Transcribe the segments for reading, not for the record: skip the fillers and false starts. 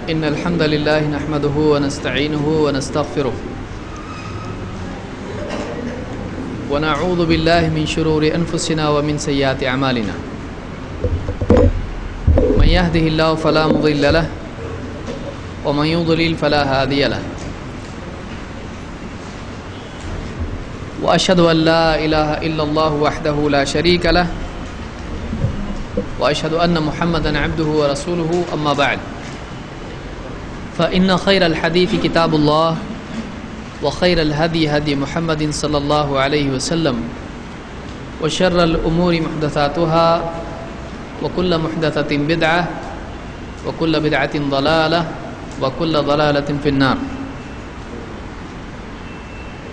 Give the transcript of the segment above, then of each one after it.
إن الحمد لله نحمده ونستعينه ونستغفره ونعوذ بالله من شرور أنفسنا ومن سيئات أعمالنا من يهده الله فلا مضل له ومن يضلل فلا هادي له وأشهد أن لا إله إلا الله وحده لا شريك له وأشهد أن محمدا عبده ورسوله أما بعد فإن خير الحديث كتاب الله وخير الهدي هدي محمد صلى الله عليه وسلم وشر الأمور محدثاتها وكل محدثة بدعة وكل بدعة ضلالة وكل ضلالة في النار.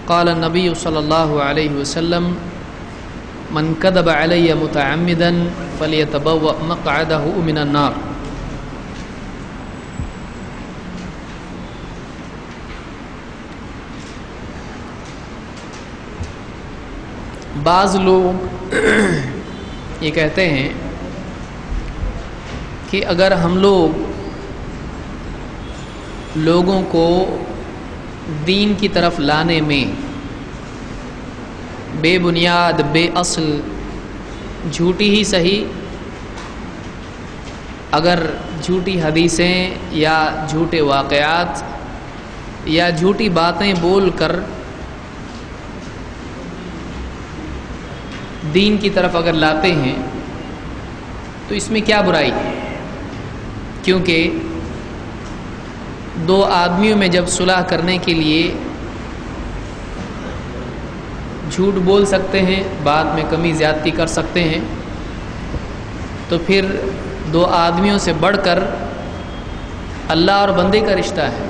قال النبي صلى الله عليه وسلم من كذب علي متعمدا فليتبوأ مقعده من النار. بعض لوگ یہ کہتے ہیں کہ اگر ہم لوگوں کو دین کی طرف لانے میں بے بنیاد بے اصل جھوٹی ہی صحیح اگر جھوٹی حدیثیں یا جھوٹے واقعات یا جھوٹی باتیں بول کر دین کی طرف اگر لاتے ہیں تو اس میں کیا برائی ہے؟ کیونکہ دو آدمیوں میں جب صلح کرنے کے لیے جھوٹ بول سکتے ہیں، بات میں کمی زیادتی کر سکتے ہیں، تو پھر دو آدمیوں سے بڑھ کر اللہ اور بندے کا رشتہ ہے.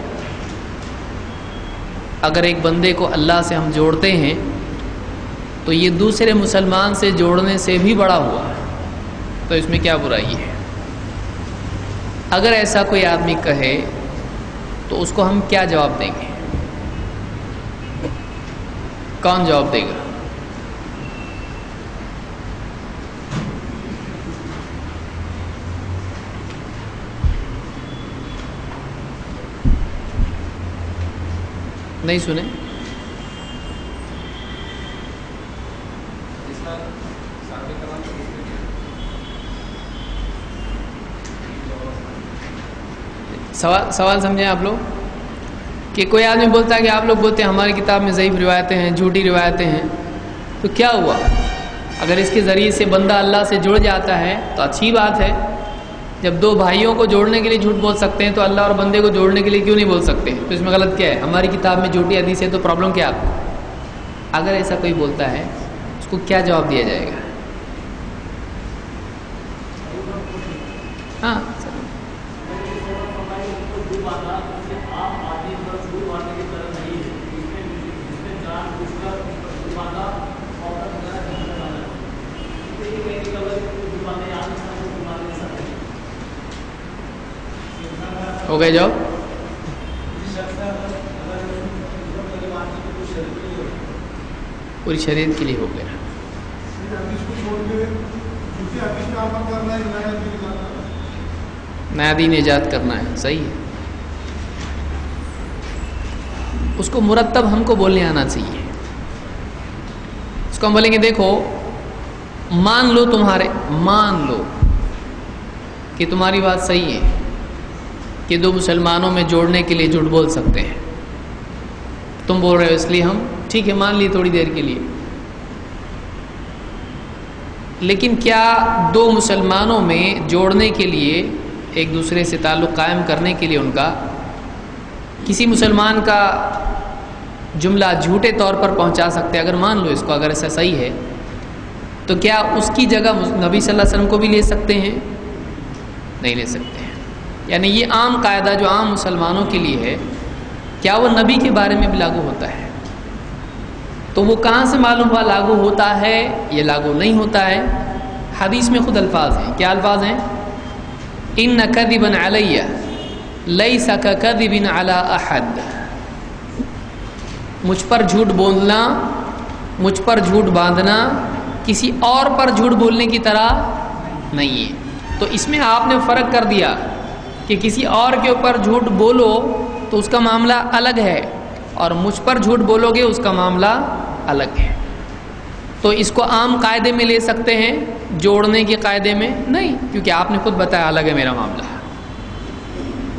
اگر ایک بندے کو اللہ سے ہم جوڑتے ہیں تو یہ دوسرے مسلمان سے جوڑنے سے بھی بڑا ہوا، تو اس میں کیا برائی ہے؟ اگر ایسا کوئی آدمی کہے تو اس کو ہم کیا جواب دیں گے؟ کون جواب دے گا؟ نہیں سنے؟ سوال سمجھیں آپ لوگ کہ کوئی آدمی بولتا ہے کہ آپ لوگ بولتے ہیں ہماری کتاب میں ضعیف روایتیں ہیں، جھوٹی روایتیں ہیں، تو کیا ہوا؟ اگر اس کے ذریعے سے بندہ اللہ سے جڑ جاتا ہے تو اچھی بات ہے. جب دو بھائیوں کو جوڑنے کے لیے جھوٹ بول سکتے ہیں تو اللہ اور بندے کو جوڑنے کے لیے کیوں نہیں بول سکتے؟ تو اس میں غلط کیا ہے؟ ہماری کتاب میں جھوٹی حدیث ہے تو پرابلم کیا آپ کو؟ اگر ایسا کوئی بولتا ہے اس کو کیا جواب دیا جائے گا؟ ہاں ہو گئے جواب؟ پوری شریعت کے لیے ہو گیا. نیا دین ایجاد کرنا ہے، صحیح ہے. اس کو مرتب ہم کو بولنے آنا چاہیے. اس کو ہم بولیں گے دیکھو مان لو کہ تمہاری بات صحیح ہے کہ دو مسلمانوں میں جوڑنے کے لیے جھوٹ بول سکتے ہیں. تم بول رہے ہو اس لیے ہم ٹھیک ہے مان لیے تھوڑی دیر کے لیے. لیکن کیا دو مسلمانوں میں جوڑنے کے لیے، ایک دوسرے سے تعلق قائم کرنے کے لیے ان کا، کسی مسلمان کا جملہ جھوٹے طور پر پہنچا سکتے ہیں؟ اگر مان لو اس کو، اگر ایسا صحیح ہے تو کیا اس کی جگہ نبی صلی اللہ علیہ وسلم کو بھی لے سکتے ہیں؟ نہیں لے سکتے ہیں. یعنی یہ عام قاعدہ جو عام مسلمانوں کے لیے ہے، کیا وہ نبی کے بارے میں بھی لاگو ہوتا ہے؟ تو وہ کہاں سے معلوم ہوا لاگو ہوتا ہے؟ یہ لاگو نہیں ہوتا ہے. حدیث میں خود الفاظ ہیں. کیا الفاظ ہیں؟ ان کذبا علی لیس ککذب علی احد. مجھ پر جھوٹ بولنا، مجھ پر جھوٹ باندھنا کسی اور پر جھوٹ بولنے کی طرح نہیں ہے. تو اس میں آپ نے فرق کر دیا کہ کسی اور کے اوپر جھوٹ بولو تو اس کا معاملہ الگ ہے، اور مجھ پر جھوٹ بولو گے اس کا معاملہ الگ ہے۔ تو اس کو عام قاعدے میں لے سکتے ہیں، جوڑنے کے قاعدے میں نہیں، کیونکہ آپ نے خود بتایا الگ ہے میرا معاملہ۔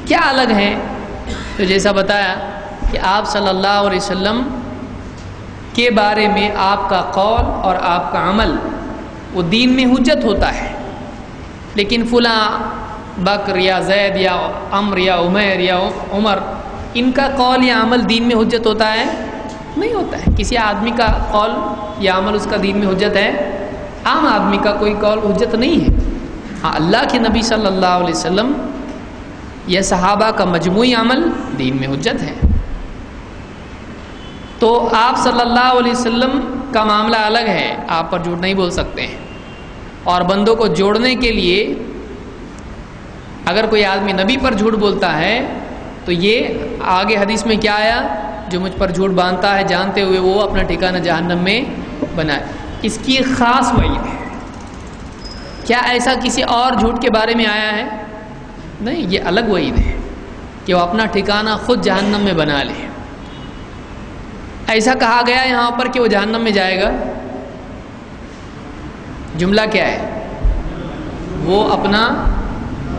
کیا الگ ہے؟ تو جیسا بتایا کہ آپ صلی اللہ علیہ وسلم کے بارے میں آپ کا قول اور آپ کا عمل وہ دین میں حجت ہوتا ہے، لیکن فلاں بکر یا زید یا عمر یا عمیر یا عمر ان کا قول یا عمل دین میں حجت ہوتا ہے؟ نہیں ہوتا ہے۔ کسی آدمی کا قول یا عمل اس کا دین میں حجت ہے؟ عام آدمی کا کوئی قول حجت نہیں ہے۔ ہاں، اللہ کے نبی صلی اللہ علیہ وسلم یا صحابہ کا مجموعی عمل دین میں حجت ہے۔ تو آپ صلی اللہ علیہ وسلم کا معاملہ الگ ہے، آپ پر جھوٹ نہیں بول سکتے ہیں۔ اور بندوں کو جوڑنے کے لیے اگر کوئی آدمی نبی پر جھوٹ بولتا ہے تو یہ آگے حدیث میں کیا آیا؟ جو مجھ پر جھوٹ باندھتا ہے جانتے ہوئے وہ اپنا ٹھکانہ جہنم میں بنائے۔ اس کی ایک خاص وعید ہے۔ کیا ایسا کسی اور جھوٹ کے بارے میں آیا ہے؟ نہیں، یہ الگ وعید ہے کہ وہ اپنا ٹھکانہ خود جہنم میں بنا لے۔ ایسا کہا گیا یہاں پر کہ وہ جہنم میں جائے گا؟ جملہ کیا ہے؟ وہ اپنا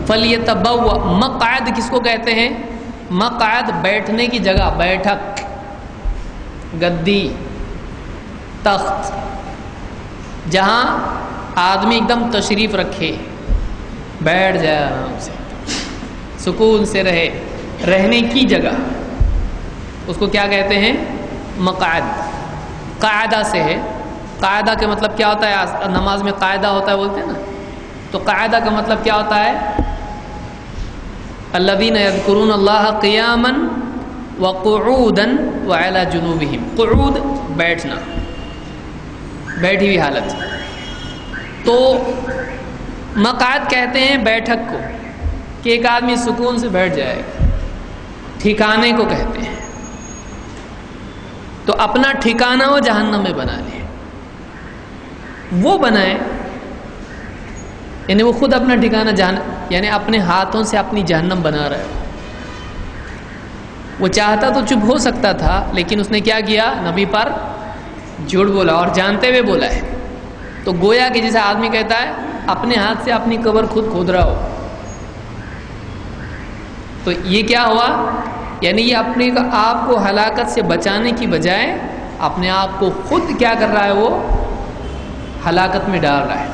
فَلْيَتَبَوَّأْ، مقعد کس کو کہتے ہیں؟ مقعد بیٹھنے کی جگہ، بیٹھک، گدی، تخت، جہاں آدمی ایک دم تشریف رکھے، بیٹھ جائے آرام سے، سکون سے رہے، رہنے کی جگہ، اس کو کیا کہتے ہیں؟ مقعد۔ قاعدہ سے ہے۔ قاعدہ کا مطلب کیا ہوتا ہے؟ نماز میں قاعدہ ہوتا ہے بولتے ہیں نا، تو قاعدہ کا مطلب کیا ہوتا ہے؟ الذین یذکرون اللہ قیاما وقعودا وعلی جنوبہم۔ قعود بیٹھنا، بیٹھی ہوئی حالت۔ تو مقعد کہتے ہیں بیٹھک کو، کہ ایک آدمی سکون سے بیٹھ جائے، ٹھکانے کو کہتے ہیں۔ تو اپنا ٹھکانہ وہ جہنم میں بنا لے، وہ بنائے، یعنی وہ خود اپنا ٹھکانہ یعنی اپنے ہاتھوں سے اپنی جہنم بنا رہا ہے۔ وہ چاہتا تو چپ ہو سکتا تھا، لیکن اس نے کیا کیا؟ نبی پر جھوٹ بولا، اور جانتے ہوئے بولا ہے۔ تو گویا کہ جیسا آدمی کہتا ہے اپنے ہاتھ سے اپنی قبر خود کھود رہا ہو۔ تو یہ کیا ہوا؟ یعنی یہ اپنے آپ کو ہلاکت سے بچانے کی بجائے اپنے آپ کو خود کیا کر رہا ہے؟ وہ ہلاکت میں ڈال رہا ہے۔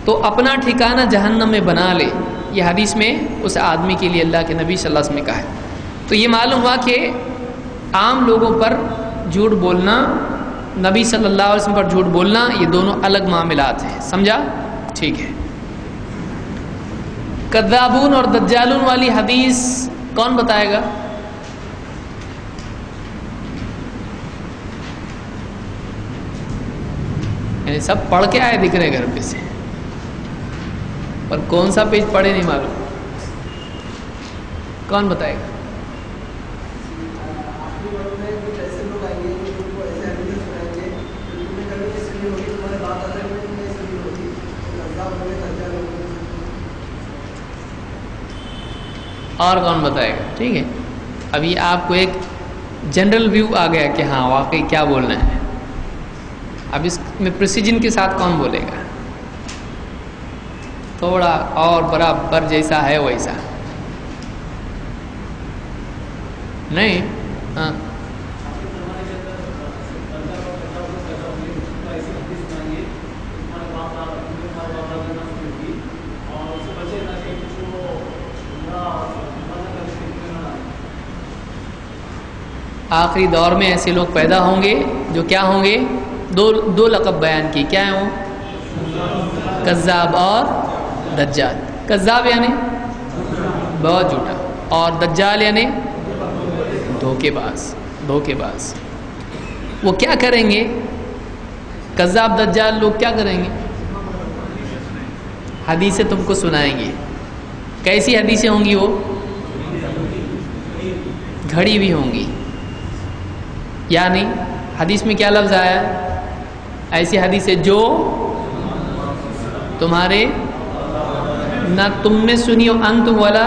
تو اپنا ٹھکانہ جہنم میں بنا لے، یہ حدیث میں اس آدمی کے لیے اللہ کے نبی صلی اللہ علیہ وسلم نے کہا ہے۔ تو یہ معلوم ہوا کہ عام لوگوں پر جھوٹ بولنا، نبی صلی اللہ علیہ وسلم پر جھوٹ بولنا، یہ دونوں الگ معاملات ہیں۔ سمجھا؟ ٹھیک ہے۔ کذابون اور دجالون والی حدیث کون بتائے گا؟ یعنی سب پڑھ کے آئے دکھ رہے گھر پہ سے، پر کون سا پیج پڑھے نہیں معلوم۔ کون بتائے گا؟ اور کون بتائے گا؟ ٹھیک ہے، ابھی آپ کو ایک جنرل ویو آ گیا کہ ہاں واقعی کیا بولنا ہے۔ اب اس میں پریسیجن کے ساتھ کون بولے گا؟ تھوڑا اور برابر جیسا ہے ویسا نہیں؟ ہاں، آخری دور میں ایسے لوگ پیدا ہوں گے جو کیا ہوں گے؟ دو لقب بیان کی، کیا ہیں وہ؟ کذاب اور دجال۔ کذاب یعنی بہت جھوٹا، اور دجال یعنی دھوکے باز۔ وہ کیا کریں گے؟ کذاب دجال لوگ کیا کریں گے؟ حدیثیں تم کو سنائیں گے۔ کیسی حدیثیں ہوں گی؟ وہ گھڑی بھی ہوں گی، یعنی حدیث میں کیا لفظ آیا؟ ایسی حدیثیں جو تمہارے نہ تم نے سنی ہو، انتم ولا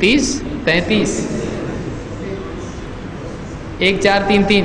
30 33 1433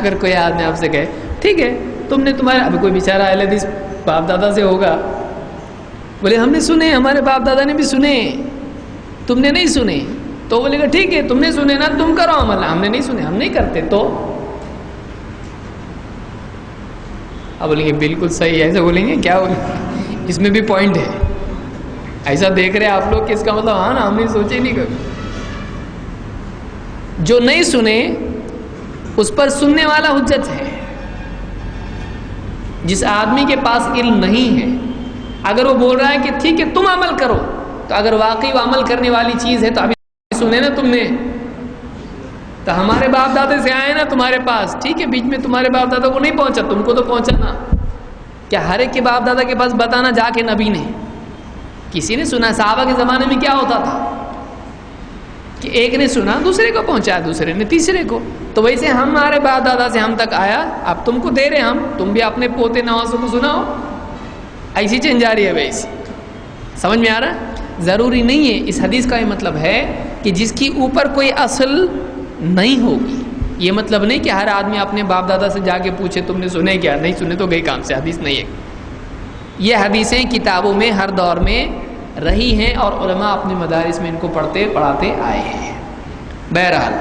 اگر کوئی آدمی آپ سے کہے ٹھیک ہے تم نے تمہارے ابھی کوئی بیچارہ اہل حدیث باپ دادا سے ہوگا, بولے ہم نے سنے, ہمارے باپ دادا نے بھی سنے, تم نے نہیں سنے, تو بولے گا ٹھیک ہے تم نے سنے نا تم کرو عمل, ہم نے نہیں سنے, ہم نہیں کرتے. تو اب بولیں گے بالکل صحیح, ایسے بولیں گے کیا بولیں گے, اس میں بھی پوائنٹ ہے. ایسا دیکھ رہے آپ لوگ کہ اس کا مطلب ہاں نا ہم نے سوچے نہیں کبھی. جو نہیں سنے اس پر سننے والا حجت ہے. جس آدمی کے پاس علم نہیں ہے اگر وہ بول رہا ہے کہ ٹھیک ہے تم عمل کرو, تو اگر واقعی وہ عمل کرنے والی چیز ہے تو ابھی سنے نا تم نے, تو ہمارے باپ دادے سے آئے نا تمہارے پاس, ٹھیک ہے بیچ میں تمہارے باپ دادا کو نہیں پہنچا, تم کو تو پہنچا نا. کیا ہر ایک کے باپ دادا کے پاس بتانا جا کے نبی نے, کسی نے سنا. صحابہ کے زمانے میں کیا ہوتا تھا کہ ایک نے سنا دوسرے کو پہنچایا, دوسرے نے تیسرے کو. تو ویسے ہمارے باپ دادا سے ہم تک آیا, اب تم کو دے رہے ہم, تم بھی اپنے پوتے نوازوں کو سناؤ. ایسی چین جاری ہے ویسے. سمجھ میں آ رہا ہے؟ ضروری نہیں ہے. اس حدیث کا یہ مطلب ہے کہ جس کی اوپر کوئی اصل نہیں ہوگی, یہ مطلب نہیں کہ ہر آدمی اپنے باپ دادا سے جا کے پوچھے تم نے سنے کیا, نہیں سنے تو گئی کام سے. حدیث نہیں ہے. یہ حدیثیں کتابوں میں ہر دور میں رہی ہیں اور علماء اپنے مدارس میں ان کو پڑھتے پڑھاتے آئے ہیں. بہرحال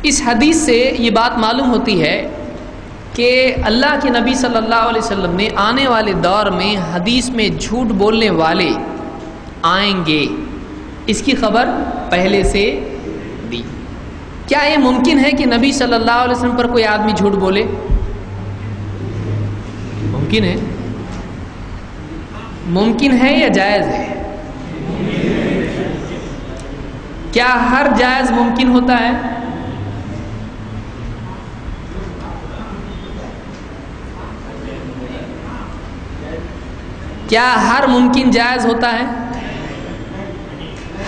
اس حدیث سے یہ بات معلوم ہوتی ہے کہ اللہ کے نبی صلی اللہ علیہ وسلم نے آنے والے دور میں حدیث میں جھوٹ بولنے والے آئیں گے, اس کی خبر پہلے سے دی. کیا یہ ممکن ہے کہ نبی صلی اللہ علیہ وسلم پر کوئی آدمی جھوٹ بولے؟ ممکن ہے. ممکن ہے یا جائز ہے؟ کیا ہر جائز ممکن ہوتا ہے؟ کیا ہر ممکن جائز ہوتا ہے؟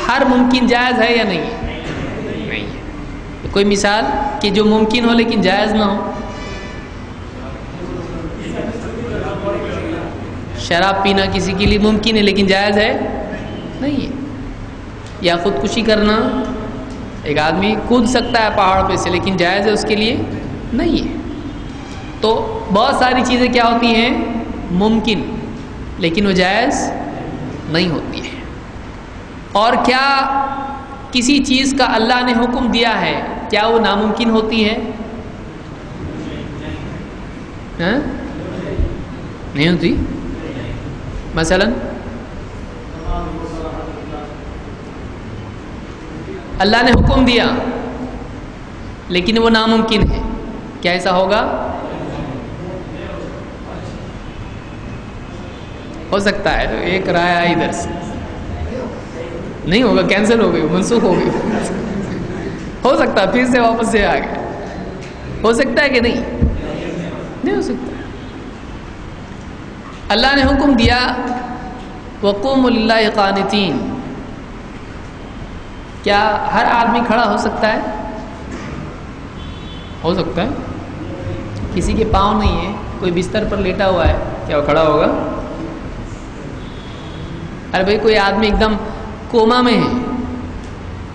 ہر ممکن جائز ہے یا نہیں؟ نہیں ہے. کوئی مثال کہ جو ممکن ہو لیکن جائز نہ ہو؟ شراب پینا کسی کے لیے ممکن ہے لیکن جائز ہے نہیں ہے. یا خودکشی کرنا, ایک آدمی کود سکتا ہے پہاڑ پہ سے لیکن جائز ہے اس کے لیے نہیں ہے. تو بہت ساری چیزیں کیا ہوتی ہیں ممکن, لیکن وہ جائز نہیں ہوتی ہے. اور کیا کسی چیز کا اللہ نے حکم دیا ہے کیا وہ ناممکن ہوتی ہے؟ نہیں ہوتی. مثلا اللہ نے حکم دیا لیکن وہ ناممکن ہے, کیا ایسا ہوگا؟ ہو سکتا ہے. تو ایک رائے آئی ادھر سے, نہیں ہوگا, کینسل ہو گئی, منسوخ ہو گئی. ہو سکتا ہے پھر سے واپس سے آ گیا. ہو سکتا ہے کہ نہیں؟ نہیں ہو سکتا. اللہ نے حکم دیا وَقُومُوا لِلَّهِ قَانِتِينَ, کیا ہر آدمی کھڑا ہو سکتا ہے؟ ہو سکتا ہے. کسی کے پاؤں نہیں ہے, کوئی بستر پر لیٹا ہوا ہے, کیا وہ کھڑا ہوگا؟ ارے بھائی کوئی آدمی ایک دم کوما میں ہے,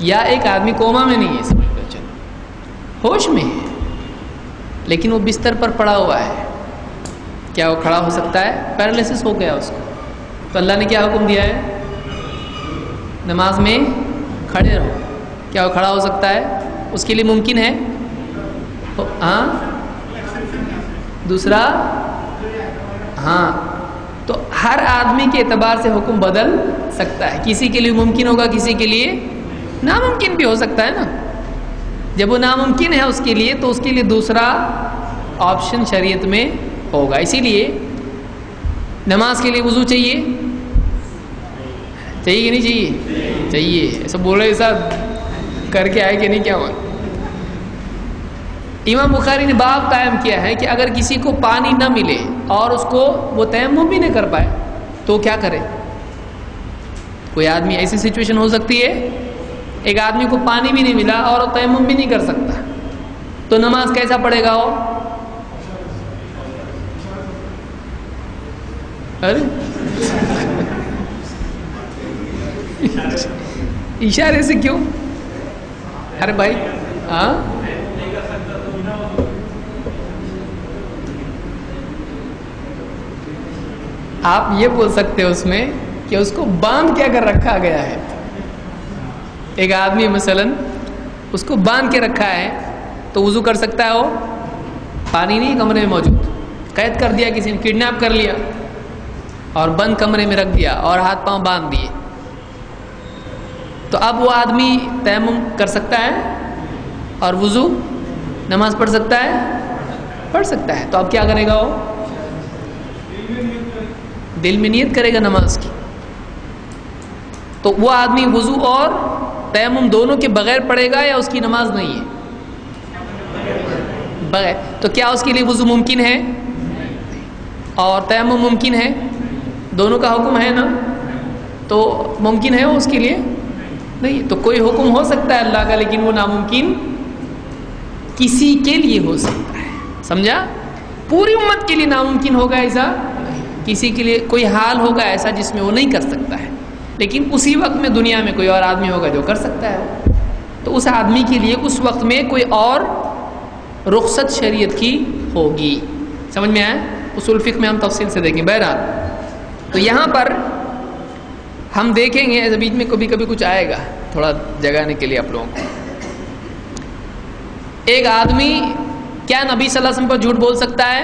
یا ایک آدمی کوما میں نہیں ہے, سمجھ لو چلو ہوش میں ہے لیکن وہ بستر پر پڑا ہوا ہے, کیا وہ کھڑا ہو سکتا ہے؟ پیرالائسس ہو گیا اس کو. تو اللہ نے کیا حکم دیا ہے؟ نماز میں کھڑے رہو. کیا وہ کھڑا ہو سکتا ہے؟ اس کے لیے ممکن ہے. ہاں دوسرا, ہاں تو ہر آدمی کے اعتبار سے حکم بدل سکتا ہے. کسی کے لیے ممکن ہوگا, کسی کے لیے ناممکن بھی ہو سکتا ہے نا. جب وہ ناممکن ہے اس کے لیے تو اس کے لیے دوسرا آپشن شریعت میں ہوگا. اسی لیے نماز کے لیے وضو چاہیے, چاہیے کہ نہیں چاہیے؟ چاہیے. ایسا بول رہے ایسا کر کے آئے کہ نہیں, کیا ہوا؟ امام بخاری نے باب قائم کیا ہے کہ اگر کسی کو پانی نہ ملے اور اس کو وہ تیمم بھی نہیں کر پائے تو کیا کرے. کوئی آدمی ایسی سچویشن ہو سکتی ہے, ایک آدمی کو پانی بھی نہیں ملا اور وہ تیمم بھی نہیں کر سکتا, تو نماز کیسا پڑھے گا وہ؟ ارے اشارے سے کیوں؟ ارے بھائی ہاں آپ یہ بول سکتے ہو اس میں کہ اس کو باندھ کے اگر رکھا گیا ہے، ایک آدمی مثلا اس کو باندھ کے رکھا ہے تو وضو کر سکتا ہے؟ وہ پانی نہیں کمرے میں موجود، قید کر دیا کسی نے، کڈنیپ کر لیا اور بند کمرے میں رکھ دیا اور ہاتھ پاؤں باندھ دیے، تو اب وہ آدمی تیمم کر سکتا ہے اور وضو نماز پڑھ سکتا ہے؟ پڑھ سکتا ہے۔ تو اب کیا کرے گا؟ وہ دل میں نیت کرے گا نماز کی، تو وہ آدمی وضو اور تیمم دونوں کے بغیر پڑھے گا یا اس کی نماز نہیں ہے؟ بغیر۔ تو کیا اس کے لیے وضو ممکن ہے اور تیمم ممکن ہے؟ دونوں کا حکم ہے نا، تو ممکن ہے وہ اس کے لیے نہیں۔ تو کوئی حکم ہو سکتا ہے اللہ کا، لیکن وہ ناممکن کسی کے لیے ہو سکتا ہے، سمجھا؟ پوری امت کے لیے ناممکن ہوگا ایسا، کسی کے لیے کوئی حال ہوگا ایسا جس میں وہ نہیں کر سکتا ہے، لیکن اسی وقت میں دنیا میں کوئی اور آدمی ہوگا جو کر سکتا ہے، تو اس آدمی کے لیے اس وقت میں کوئی اور رخصت شریعت کی ہوگی۔ سمجھ میں آیا؟ اصول فقہ میں ہم تفصیل سے دیکھیں۔ بہرحال تو یہاں پر ہم دیکھیں گے، بیچ میں کبھی کبھی کچھ آئے گا تھوڑا جگانے کے لیے آپ لوگوں کو۔ ایک آدمی کیا نبی صلی اللہ علیہ وسلم پر جھوٹ بول سکتا ہے؟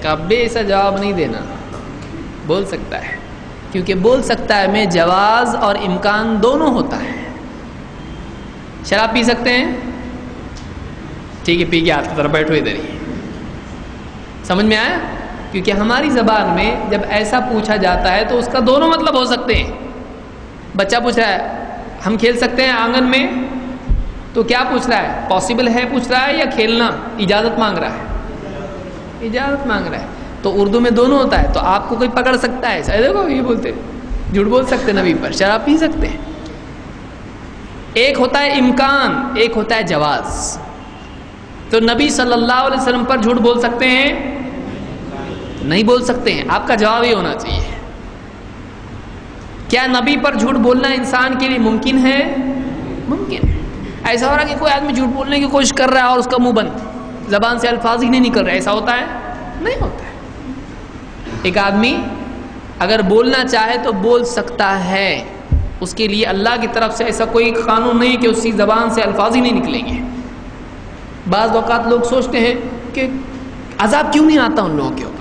کبھی ایسا جواب نہیں دینا، بول سکتا ہے، کیونکہ بول سکتا ہے میں جواز اور امکان دونوں ہوتا ہے۔ شراب پی سکتے ہیں؟ ٹھیک ہے، پی کے ہاتھ کی طرف بیٹھو ادھر ہی۔ سمجھ میں آیا؟ کیونکہ ہماری زبان میں جب ایسا پوچھا جاتا ہے تو اس کا دونوں مطلب ہو سکتے ہیں۔ بچہ پوچھ رہا ہے ہم کھیل سکتے ہیں آنگن میں، تو کیا پوچھ رہا ہے؟ پاسبل ہے پوچھ رہا ہے یا کھیلنا اجازت مانگ رہا ہے؟ اجازت مانگ رہا ہے۔ تو اردو میں دونوں ہوتا ہے، تو آپ کو کوئی پکڑ سکتا ہے ایسا؟ دیکھو یہ بولتے جھوٹ بول سکتے نبی پر، شراب پی سکتے ہیں۔ ایک ہوتا ہے امکان، ایک ہوتا ہے جواز۔ تو نبی صلی اللہ علیہ وسلم پر جھوٹ بول سکتے ہیں؟ نہیں بول سکتے ہیں۔ آپ کا جواب یہ ہونا چاہیے، کیا نبی پر جھوٹ بولنا انسان کے لیے ممکن ہے؟ ممکن ہے۔ ایسا ہو رہا کہ کوئی آدمی جھوٹ بولنے کی کوشش کر رہا ہے اور اس کا منہ بند، زبان سے الفاظ ہی نہیں نکل رہے، ایسا ہوتا ہے؟ نہیں ہوتا ہے۔ ایک آدمی اگر بولنا چاہے تو بول سکتا ہے، اس کے لیے اللہ کی طرف سے ایسا کوئی قانون نہیں کہ اس کی زبان سے الفاظ ہی نہیں نکلیں گے۔ بعض اوقات لوگ سوچتے ہیں کہ عذاب کیوں نہیں آتا ان لوگوں کے اوپر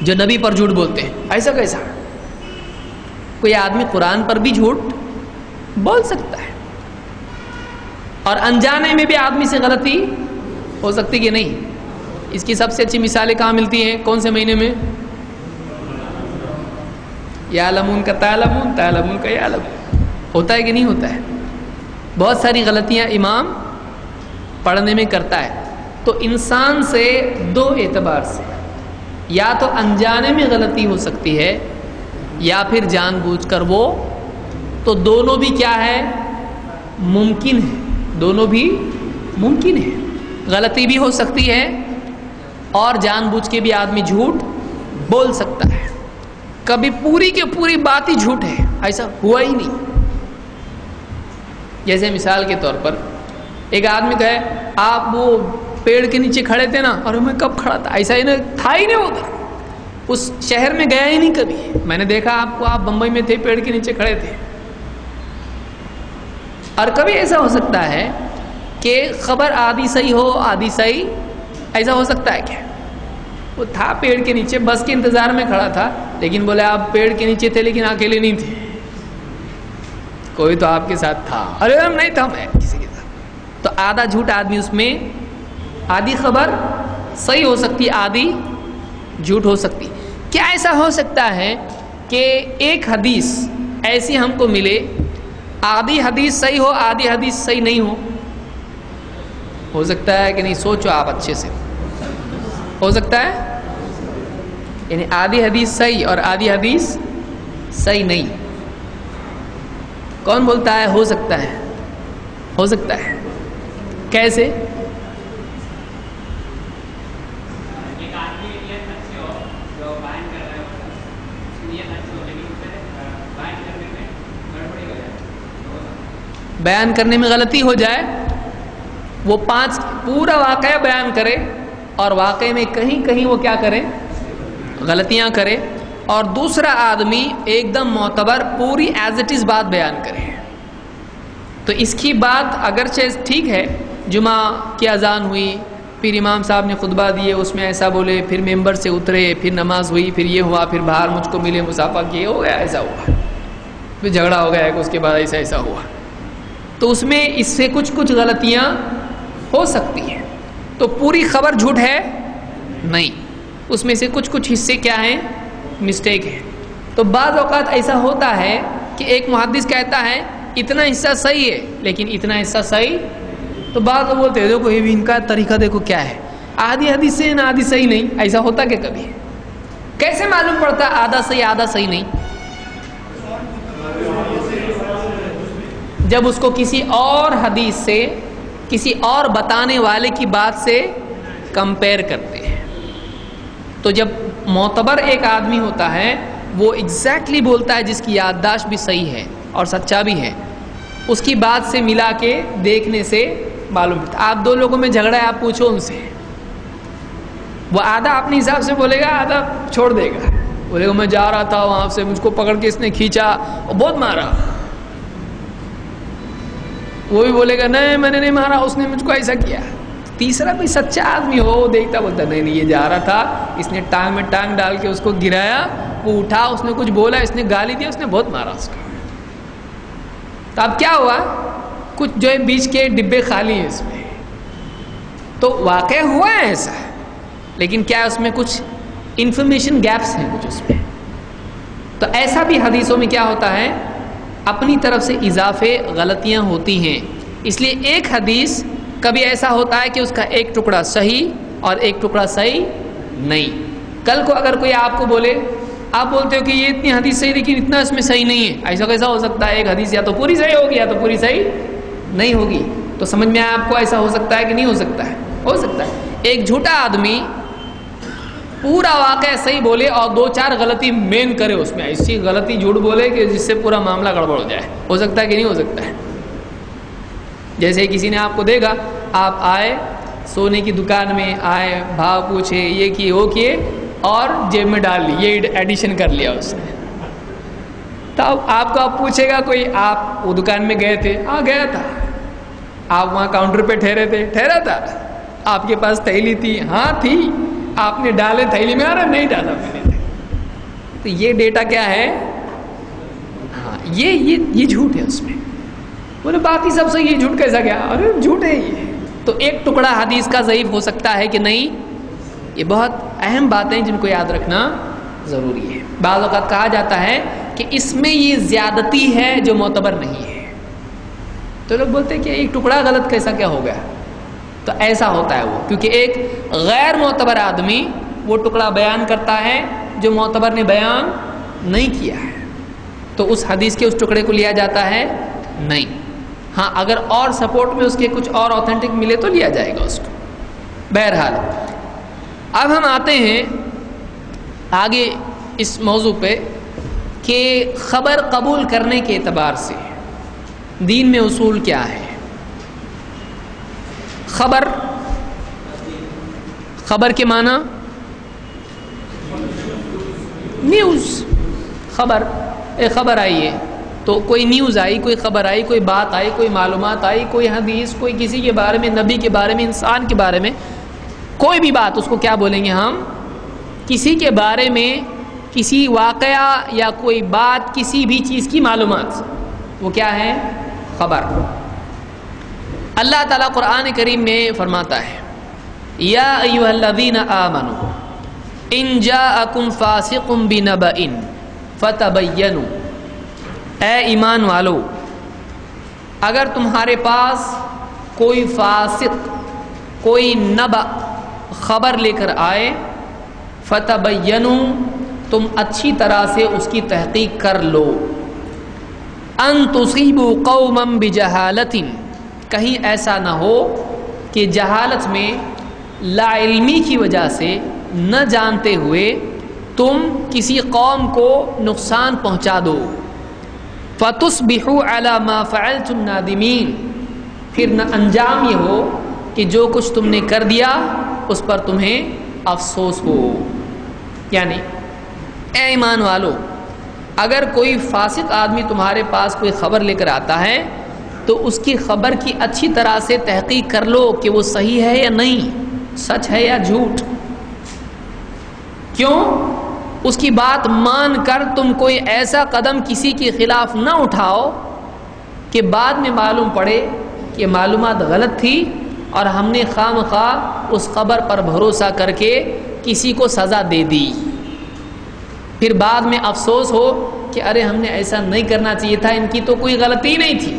جو نبی پر جھوٹ بولتے ہیں، ایسا کیسا؟ کوئی آدمی قرآن پر بھی جھوٹ بول سکتا ہے، اور انجانے میں بھی آدمی سے غلطی ہو سکتی کہ نہیں؟ اس کی سب سے اچھی مثالیں کہاں ملتی ہیں؟ کون سے مہینے میں؟ یعلمون کا تعلمون، تعلمون کا یعلمون، ہوتا ہے کہ نہیں ہوتا ہے؟ بہت ساری غلطیاں امام پڑھنے میں کرتا ہے۔ تو انسان سے دو اعتبار سے، یا تو انجانے میں غلطی ہو سکتی ہے یا پھر جان بوجھ کر وہ، تو دونوں بھی کیا ہے؟ ممکن ہے، دونوں بھی ممکن ہے۔ غلطی بھی ہو سکتی ہے اور جان بوجھ کے بھی آدمی جھوٹ بول سکتا ہے۔ کبھی پوری کی پوری بات ہی جھوٹ ہے، ایسا ہوا ہی نہیں۔ جیسے مثال کے طور پر ایک آدمی کہے آپ وہ پیڑ کے نیچے کھڑے تھے نا، اور میں کب کھڑا تھا، ایسا ہی نہیں تھا، ہی نہیں ادھر، اس شہر میں گیا ہی نہیں کبھی، میں نے دیکھا آپ کو، آپ بمبئی میں تھے، پیڑ کے نیچے کھڑے تھے۔ اور کبھی ایسا ہو سکتا ہے کہ خبر آدھی صحیح ہو آدھی صحیح، ایسا ہو سکتا ہے کیا؟ وہ تھا پیڑ کے نیچے، بس کے انتظار میں کھڑا تھا، لیکن بولے آپ پیڑ کے نیچے تھے لیکن اکیلے نہیں تھے، کوئی تو آپ کے ساتھ تھا۔ ارے ہم نہیں تھا، میں کسی کے ساتھ۔ تو آدھا جھوٹ آدمی اس میں، آدھی خبر صحیح ہو سکتی، آدھی جھوٹ ہو سکتی۔ کیا ایسا ہو سکتا ہے کہ ایک حدیث ایسی ہم کو ملے، آدھی حدیث صحیح ہو آدھی حدیث صحیح نہیں ہو سکتا ہے کہ نہیں؟ سوچو آپ اچھے سے، ہو سکتا ہے؟ یعنی آدھی حدیث صحیح اور آدھی حدیث صحیح نہیں، کون بولتا ہے ہو سکتا ہے؟ ہو سکتا ہے، کیسے؟ بیان کرنے میں غلطی ہو جائے، وہ 5 پورا واقعہ بیان کرے اور واقعے میں کہیں کہیں وہ کیا کرے، غلطیاں کرے، اور دوسرا آدمی ایک دم معتبر پوری ایز اٹ از بات بیان کرے، تو اس کی بات اگرچہ ٹھیک ہے، جمعہ کی اذان ہوئی، پھر امام صاحب نے خطبہ دیے، اس میں ایسا بولے، پھر ممبر سے اترے، پھر نماز ہوئی، پھر یہ ہوا، پھر باہر مجھ کو ملے، مصافحہ کیے، ہو گیا، ایسا ہوا، پھر جھگڑا ہو گیا کہ اس کے بعد ایسا ہوا، تو اس میں اس سے کچھ غلطیاں ہو سکتی ہیں، تو پوری خبر جھوٹ ہے نہیں، اس میں سے کچھ حصے کیا ہیں، مسٹیک ہے۔ تو بعض اوقات ایسا ہوتا ہے کہ ایک محدث کہتا ہے اتنا حصہ صحیح ہے لیکن اتنا حصہ صحیح، تو بعض لوگ بولتے ہیں دیکھو یہ بھی ان کا طریقہ دیکھو کیا ہے، آدھی حدیث سے نہ آدھی صحیح نہیں، ایسا ہوتا کہ کبھی کیسے معلوم پڑتا آدھا صحیح آدھا صحیح نہیں؟ جب اس کو کسی اور حدیث سے، کسی اور بتانے والے کی بات سے کمپیئر کرتے ہیں، تو جب معتبر ایک آدمی ہوتا ہے وہ ایگزیکٹلی بولتا ہے جس کی یادداشت بھی صحیح ہے اور سچا بھی ہے، اس کی بات سے ملا کے دیکھنے سے معلوم پڑتا۔ آپ 2 لوگوں میں جھگڑا ہے، آپ پوچھو ان سے، وہ آدھا اپنے حساب سے بولے گا، آدھا چھوڑ دے گا، بولے گا میں جا رہا تھا وہاں سے، مجھ کو پکڑ کے اس نے کھینچا اور بہت مارا، وہ بھی بولے گا نہیں میں نے نہیں مارا، اس نے مجھ کو ایسا کیا۔ تیسرا بھی سچا آدمی ہو، وہ دیکھتا بولتا نہیں یہ جا رہا تھا، اس نے ٹانگ میں ٹانگ ڈال کے اس کو گرایا، وہ اٹھا، اس نے کچھ بولا، اس نے گالی دی، اس نے بہت مارا اس کو۔ تو اب کیا ہوا، کچھ جو ہے بیچ کے ڈبے خالی ہیں اس میں، تو واقع ہوا ہے ایسا، لیکن کیا اس میں کچھ انفارمیشن گیپس ہیں کچھ اس میں۔ تو ایسا بھی حدیثوں میں کیا ہوتا ہے، اپنی طرف سے اضافے غلطیاں ہوتی ہیں، اس لیے ایک حدیث کبھی ایسا ہوتا ہے کہ اس کا ایک ٹکڑا صحیح اور ایک ٹکڑا صحیح نہیں۔ کل کو اگر کوئی آپ کو بولے، آپ بولتے ہو کہ یہ اتنی حدیث صحیح لیکن اتنا اس میں صحیح نہیں ہے، ایسا کیسا ہو سکتا ہے، ایک حدیث یا تو پوری صحیح ہوگی یا تو پوری صحیح نہیں ہوگی، تو سمجھ میں آپ کو ایسا ہو سکتا ہے کہ نہیں ہو سکتا ہے، ہو سکتا ہے۔ ایک جھوٹا آدمی پورا واقعہ صحیح بولے اور 2-4 غلطی مین کرے، اس میں ایسی غلطی جھوٹ بولے کہ جس سے پورا معاملہ گڑبڑ ہو جائے، ہو سکتا ہے کہ نہیں ہو سکتا ہے۔ جیسے کسی نے آپ کو دیکھا، آپ آئے سونے کی دکان میں، آئے بھاؤ پوچھے، یہ کیے وہ کیے، اور جیب میں ڈال لی، یہ ایڈیشن کر لیا اس نے، تو آپ کو آپ پوچھے گا کوئی، آپ وہ دکان میں گئے تھے؟ ہاں گیا تھا۔ آپ وہاں کاؤنٹر پہ ٹھہرے تھے؟ ٹھہرا تھا۔ آپ کے پاس تھیلی تھی؟ ہاں تھی۔ آپ نے ڈالے تھیلی میں؟ ارے نہیں ڈالا میں نے۔ تو یہ ڈیٹا کیا ہے؟ ہاں یہ جھوٹ ہے اس میں۔ بولے باقی سب سے یہ جھوٹ کیسا گیا؟ ارے جھوٹ ہے یہ۔ تو ایک ٹکڑا حدیث کا ضعیف ہو سکتا ہے کہ نہیں؟ یہ بہت اہم باتیں جن کو یاد رکھنا ضروری ہے۔ بعض اوقات کہا جاتا ہے کہ اس میں یہ زیادتی ہے جو معتبر نہیں ہے، تو لوگ بولتے ہیں کہ ایک ٹکڑا غلط کیسا کیا ہو گیا؟ تو ایسا ہوتا ہے وہ، کیونکہ ایک غیر معتبر آدمی وہ ٹکڑا بیان کرتا ہے جو معتبر نے بیان نہیں کیا ہے، تو اس حدیث کے اس ٹکڑے کو لیا جاتا ہے نہیں۔ ہاں اگر اور سپورٹ میں اس کے کچھ اور اوتھینٹک ملے تو لیا جائے گا اس کو۔ بہرحال اب ہم آتے ہیں آگے اس موضوع پہ کہ خبر قبول کرنے کے اعتبار سے دین میں اصول کیا ہے۔ خبر کے معنی نیوز، خبر آئی ہے تو کوئی نیوز آئی، کوئی خبر آئی، کوئی بات آئی، کوئی معلومات آئی، کوئی حدیث، کوئی کسی کے بارے میں، نبی کے بارے میں، انسان کے بارے میں، کوئی بھی بات، اس کو کیا بولیں گے ہم؟ کسی کے بارے میں کسی واقعہ یا کوئی بات، کسی بھی چیز کی معلومات، وہ کیا ہے؟ خبر۔ اللہ تعالیٰ قرآن کریم میں فرماتا ہے یا ایھا الذین آمنوا ان جاءکم فاسق بنبأ فتبینوا، اے ایمان والو اگر تمہارے پاس کوئی فاسق، کوئی نبأ، خبر لے کر آئے، فتبینوا، تم اچھی طرح سے اس کی تحقیق کر لو، ان تصیبوا قوما بجہالۃ، کہیں ایسا نہ ہو کہ جہالت میں، لا علمی کی وجہ سے، نہ جانتے ہوئے تم کسی قوم کو نقصان پہنچا دو، فَتُصْبِحُوا عَلَى مَا فَعَلْتُمْ نَادِمِينَ، پھر انجام یہ ہو کہ جو کچھ تم نے کر دیا اس پر تمہیں افسوس ہو۔ یعنی اے ایمان والو، اگر کوئی فاسق آدمی تمہارے پاس کوئی خبر لے کر آتا ہے تو اس کی خبر کی اچھی طرح سے تحقیق کر لو کہ وہ صحیح ہے یا نہیں، سچ ہے یا جھوٹ۔ کیوں؟ اس کی بات مان کر تم کوئی ایسا قدم کسی کے خلاف نہ اٹھاؤ کہ بعد میں معلوم پڑے کہ معلومات غلط تھی اور ہم نے خواہ مخواہ اس خبر پر بھروسہ کر کے کسی کو سزا دے دی، پھر بعد میں افسوس ہو کہ ارے ہم نے ایسا نہیں کرنا چاہیے تھا، ان کی تو کوئی غلطی نہیں تھی،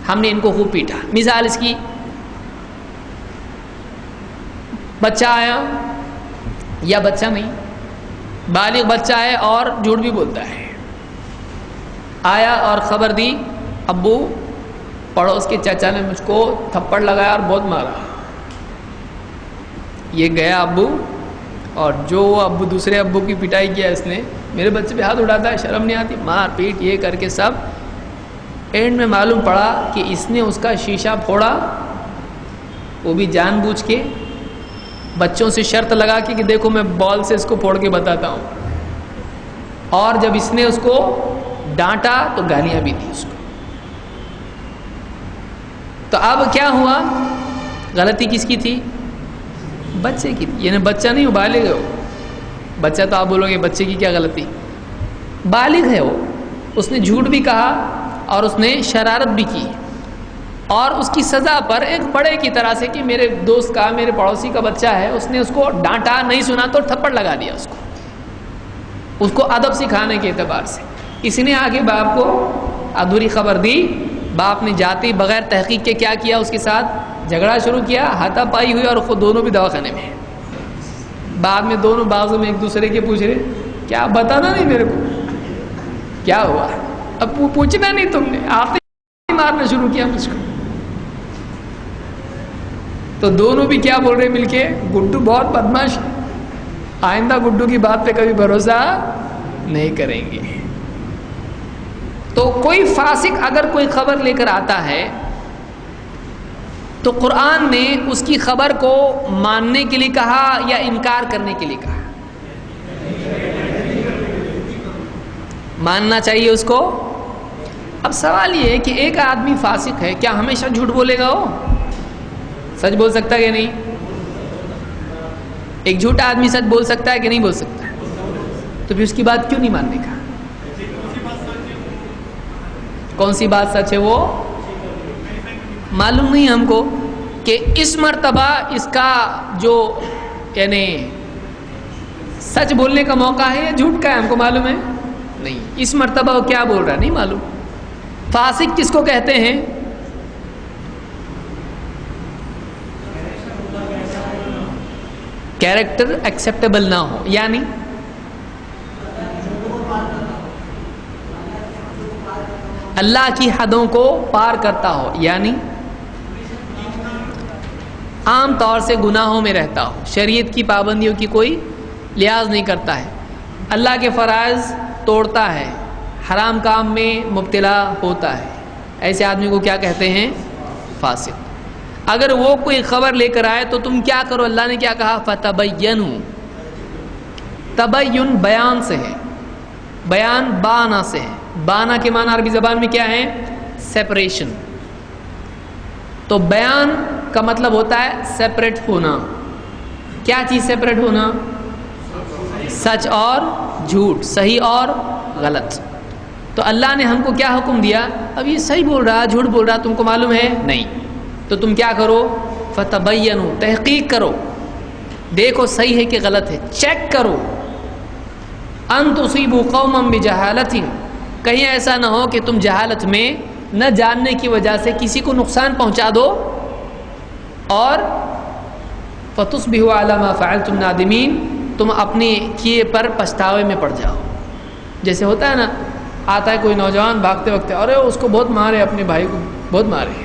ہم نے ان کو خوب پیٹا۔ مثال اس کی، بچہ آیا یا بچہ نہیں، بالغ بچہ ہے اور جھوٹ بھی بولتا ہے، آیا اور خبر دی ابو پڑوس کے چچا نے مجھ کو تھپڑ لگایا اور بہت مارا۔ یہ گیا ابو، اور جو ابو دوسرے ابو کی پٹائی کیا اس نے، میرے بچے پہ ہاتھ اٹھاتا ہے، شرم نہیں آتی، مار پیٹ یہ کر کے سب۔ اینڈ میں معلوم پڑا کہ اس نے اس کا شیشہ پھوڑا، وہ بھی جان بوجھ کے، بچوں سے شرط لگا کے کہ دیکھو میں بال سے اس کو پھوڑ کے بتاتا ہوں، اور جب اس نے اس کو ڈانٹا تو گالیاں بھی دی اس کو۔ تو اب کیا ہوا؟ غلطی کس کی تھی؟ بچے کی تھی، یعنی بچہ نہیں، وہ بالغ ہے۔ بچہ تو آپ بولو گے بچے کی کیا غلطی، بالغ ہے وہ، اس نے جھوٹ بھی کہا اور اس نے شرارت بھی کی، اور اس کی سزا پر ایک بڑے کی طرح سے کہ میرے دوست کا، میرے پڑوسی کا بچہ ہے، اس نے اس کو ڈانٹا، نہیں سنا تو تھپڑ لگا دیا اس کو ادب سکھانے کے اعتبار سے۔ اس نے آگے باپ کو ادھوری خبر دی، باپ نے جاتے بغیر تحقیق کے کیا کیا، اس کے ساتھ جھگڑا شروع کیا، ہاتھا پائی ہوئی، اور خود دونوں بھی دواخانے میں۔ بعد میں دونوں بازو میں ایک دوسرے کے پوچھ رہے کیا بتانا نہیں میرے کو، کیا ہوا؟ اب پوچھنا نہیں تم نے، آتے ہی مارنا شروع کیا مجھ کو۔ تو دونوں بھی کیا بول رہے مل کے، گڈو بہت بدماش، آئندہ گڈو کی بات پہ کبھی بھروسہ نہیں کریں گے۔ تو کوئی فاسق اگر کوئی خبر لے کر آتا ہے تو قرآن نے اس کی خبر کو ماننے کے لیے کہا یا انکار کرنے کے لیے کہا؟ ماننا چاہیے اس کو۔ اب سوال یہ ہے کہ ایک آدمی فاسق ہے، کیا ہمیشہ جھوٹ بولے گا؟ وہ سچ بول سکتا ہے کہ نہیں؟ ایک جھوٹا آدمی سچ بول سکتا ہے کہ نہیں بول سکتا؟ تو پھر اس کی بات کیوں نہیں ماننے کا؟ کون سی بات سچ ہے وہ معلوم نہیں ہم کو، کہ اس مرتبہ اس کا جو یعنی سچ بولنے کا موقع ہے یا جھوٹ کا ہے، ہم کو معلوم ہے نہیں، اس مرتبہ وہ کیا بول رہا ہے نہیں معلوم۔ فاسق کس کو کہتے ہیں؟ کیریکٹر ایکسیپٹیبل نہ ہو، یعنی اللہ کی حدوں کو پار کرتا ہو، یعنی عام طور سے گناہوں میں رہتا ہو، شریعت کی پابندیوں کی کوئی لحاظ نہیں کرتا ہے، اللہ کے فرائض توڑتا ہے، حرام کام میں مبتلا ہوتا ہے، ایسے آدمی کو کیا کہتے ہیں؟ فاسق۔ اگر وہ کوئی خبر لے کر آئے تو تم کیا کرو؟ اللہ نے کیا کہا؟ فَتَبَيَّنُوا، تبین بیان سے ہے، بیان بانا سے ہے، بانا کے معنی عربی زبان میں کیا ہے؟ سیپریشن۔ تو بیان کا مطلب ہوتا ہے سیپریٹ ہونا۔ کیا چیز سیپریٹ ہونا؟ سچ اور جھوٹ، صحیح اور غلط۔ تو اللہ نے ہم کو کیا حکم دیا؟ اب یہ صحیح بول رہا جھوٹ بول رہا تم کو معلوم ہے نہیں، تو تم کیا کرو؟ فتبینوا، تحقیق کرو، دیکھو صحیح ہے کہ غلط ہے، چیک کرو۔ ان تصیبوا قوما بجہالۃ، کہیں ایسا نہ ہو کہ تم جہالت میں، نہ جاننے کی وجہ سے کسی کو نقصان پہنچا دو، اور فتصبحوا علی ما فعلتم نادمین، تم اپنے کیے پر پچھتاوے میں پڑ جاؤ۔ جیسے ہوتا ہے نا، آتا ہے کوئی نوجوان بھاگتے وقت، ارے اس کو بہت مارے، اپنے بھائی کو بہت مارے،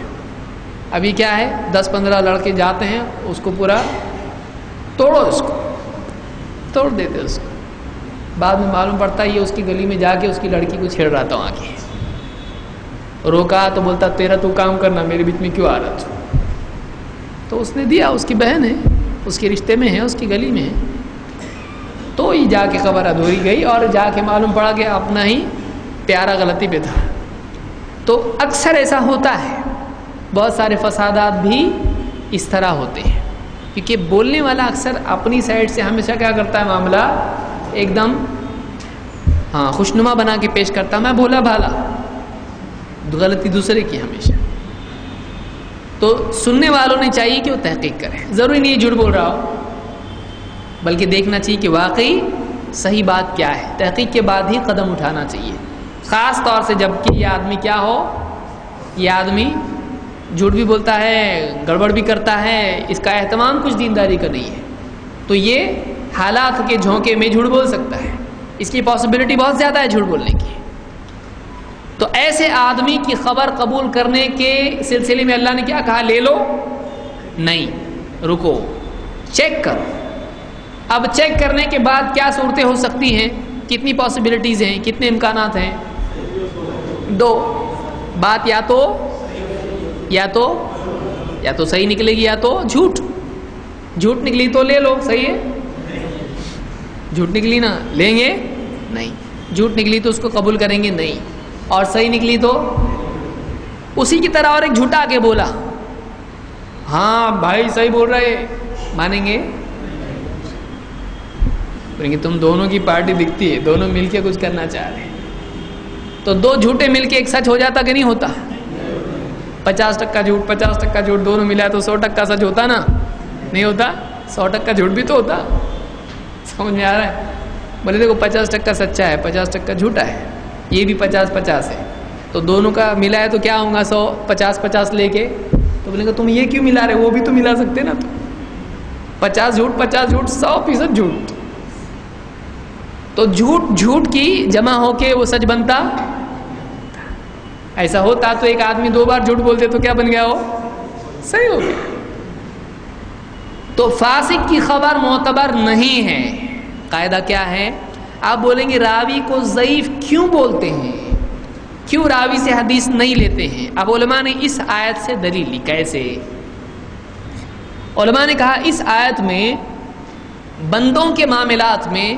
ابھی کیا ہے 10-15 لڑکے جاتے ہیں اس کو پورا توڑو، اس کو توڑ دیتے اس کو، بعد میں معلوم پڑتا ہے یہ اس کی گلی میں جا کے اس کی لڑکی کو چھیڑ رہا تھا وہاں کی، روکا تو بولتا تیرا تو کام کرنا، میرے بیچ میں کیوں آ رہا تھا؟ تو اس نے دیا، اس کی بہن ہے، اس کے رشتے میں ہے، اس کی گلی میں ہے. تو ہی جا کے خبر ادھوری گئی اور جا کے معلوم پڑا کہ اپنا ہی پیارا غلطی پہ تھا. تو اکثر ایسا ہوتا ہے، بہت سارے فسادات بھی اس طرح ہوتے ہیں، کیونکہ بولنے والا اکثر اپنی سائڈ سے ہمیشہ کیا کرتا ہے، معاملہ ایک دم خوشنما بنا کے پیش کرتا. میں بولا بھالا، غلطی دوسرے کی ہمیشہ. تو سننے والوں نے چاہیے کہ وہ تحقیق کریں. ضروری نہیں جھوٹ بول رہا ہو، بلکہ دیکھنا چاہیے کہ واقعی صحیح بات کیا ہے. تحقیق کے بعد ہی قدم اٹھانا چاہیے، خاص طور سے جب کہ یہ آدمی کیا ہو، یہ آدمی جھوٹ بھی بولتا ہے، گڑبڑ بھی کرتا ہے، اس کا اہتمام کچھ دینداری کا نہیں ہے، تو یہ حالات کے جھونکے میں جھوٹ بول سکتا ہے. اس کی پاسبلٹی بہت زیادہ ہے جھوٹ بولنے کی. تو ایسے آدمی کی خبر قبول کرنے کے سلسلے میں اللہ نے کیا کہا، لے لو نہیں، رکو، چیک کرو. اب چیک کرنے کے بعد کیا صورتیں ہو سکتی ہیں، کتنی پاسبلٹیز ہیں، کتنے امکانات ہیں؟ 2. بات یا تو صحیح نکلے گی، یا تو جھوٹ نکلی تو لے لو، صحیح ہے. جھوٹ نکلی نا، لیں گے نہیں. جھوٹ نکلی تو اس کو قبول کریں گے نہیں. اور صحیح نکلی تو اسی کی طرح اور ایک جھوٹا آگے بولا، ہاں بھائی صحیح بول رہے، مانیں گے؟ بولیں گے تم دونوں کی پارٹی دکھتی ہے، دونوں مل کے کچھ کرنا چاہ رہے ہیں. تو 2 جھوٹے مل کے ایک سچ ہو جاتا کہ نہیں ہوتا؟ 50% جھوٹ 50% جھوٹ دونوں ملا تو 100% سچ ہوتا نا؟ نہیں ہوتا؟ 100% جھوٹ بھی تو ہوتا. سمجھ میں آ رہا ہے؟ بولے دیکھو 50% سچا ہے، 50% جھوٹا ہے، یہ بھی 50-50 ہے، تو دونوں کا ملا ہے تو کیا ہوگا 100، 50-50 لے کے. تو بولے گا تم یہ کیوں ملا رہے، وہ بھی تو ملا سکتے نا. تو 50 جھوٹ 50 جھوٹ 100% جھوٹ. تو جھوٹ کی جمع ہو کے وہ سچ بنتا. ایسا ہوتا تو ایک آدمی 2 بار جھوٹ بولتے تو کیا بن گیا، وہ صحیح ہو گیا. تو فاسق کی خبر معتبر نہیں ہے. قاعدہ کیا ہے؟ آپ بولیں گے راوی کو ضعیف کیوں بولتے ہیں، کیوں راوی سے حدیث نہیں لیتے ہیں؟ اب علماء نے اس آیت سے دلیل لی. کیسے؟ علماء نے کہا اس آیت میں بندوں کے معاملات میں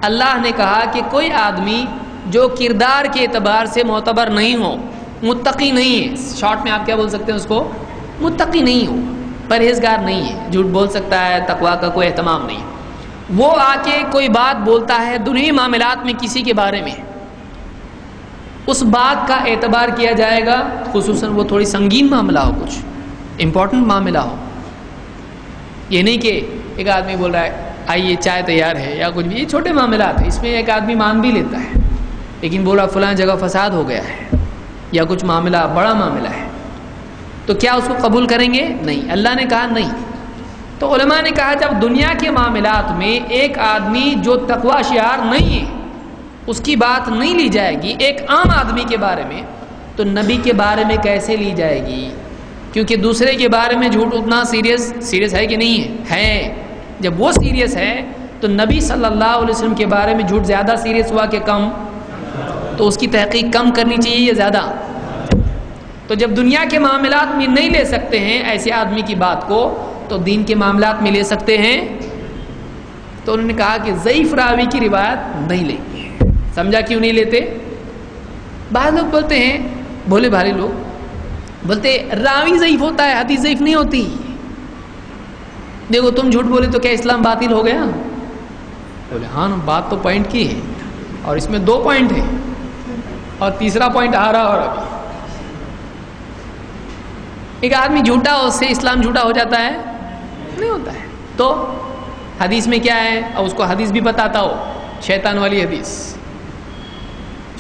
اللہ نے کہا کہ کوئی آدمی جو کردار کے اعتبار سے معتبر نہیں ہو، متقی نہیں ہے، شارٹ میں آپ کیا بول سکتے ہیں اس کو، متقی نہیں ہو، پرہیزگار نہیں ہے، جھوٹ بول سکتا ہے، تقویٰ کا کوئی اہتمام نہیں، وہ آ کے کوئی بات بولتا ہے دنیاوی معاملات میں کسی کے بارے میں، اس بات کا اعتبار کیا جائے گا، خصوصاً وہ تھوڑی سنگین معاملہ ہو، کچھ امپورٹنٹ معاملہ ہو. یہ نہیں کہ ایک آدمی بول رہا ہے آئیے چائے تیار ہے یا کچھ بھی، یہ چھوٹے معاملات ہیں، اس میں ایک آدمی مان بھی لیتا ہے، لیکن بولا فلاں جگہ فساد ہو گیا ہے یا کچھ معاملہ بڑا معاملہ ہے، تو کیا اس کو قبول کریں گے؟ نہیں. اللہ نے کہا نہیں. تو علماء نے کہا جب دنیا کے معاملات میں ایک آدمی جو تقویٰ شعار نہیں ہے اس کی بات نہیں لی جائے گی ایک عام آدمی کے بارے میں، تو نبی کے بارے میں کیسے لی جائے گی؟ کیونکہ دوسرے کے بارے میں جھوٹ اتنا سیریس ہے کہ نہیں ہے؟ جب وہ سیریس ہے تو نبی صلی اللہ علیہ وسلم کے بارے میں جھوٹ زیادہ سیریس ہوا کہ کم؟ تو اس کی تحقیق کم کرنی چاہیے یا زیادہ؟ تو جب دنیا کے معاملات میں نہیں لے سکتے ہیں ایسے آدمی کی بات کو، تو دین کے معاملات میں لے سکتے ہیں. تو انہوں نے کہا کہ ضعیف راوی کی روایت نہیں لیں گے. سمجھا کیوں نہیں لیتے؟ بعض لوگ بولتے ہیں، بھولے بھالے لوگ بولتے راوی ضعیف ہوتا ہے، حدیث ضعیف نہیں ہوتی. دیکھو تم جھوٹ بولے تو کیا اسلام باطل ہو گیا؟ بولے ہاں بات تو پوائنٹ کی ہے، اور اس میں 2 پوائنٹ ہیں اور تیسرا پوائنٹ آ رہا. اور ابھی ایک آدمی جھوٹا ہو، اس سے اسلام جھوٹا ہو جاتا ہے؟ نہیں ہوتا ہے. تو حدیث میں کیا ہے؟ اور اس کو حدیث بھی بتاتا ہو، شیطان والی حدیث،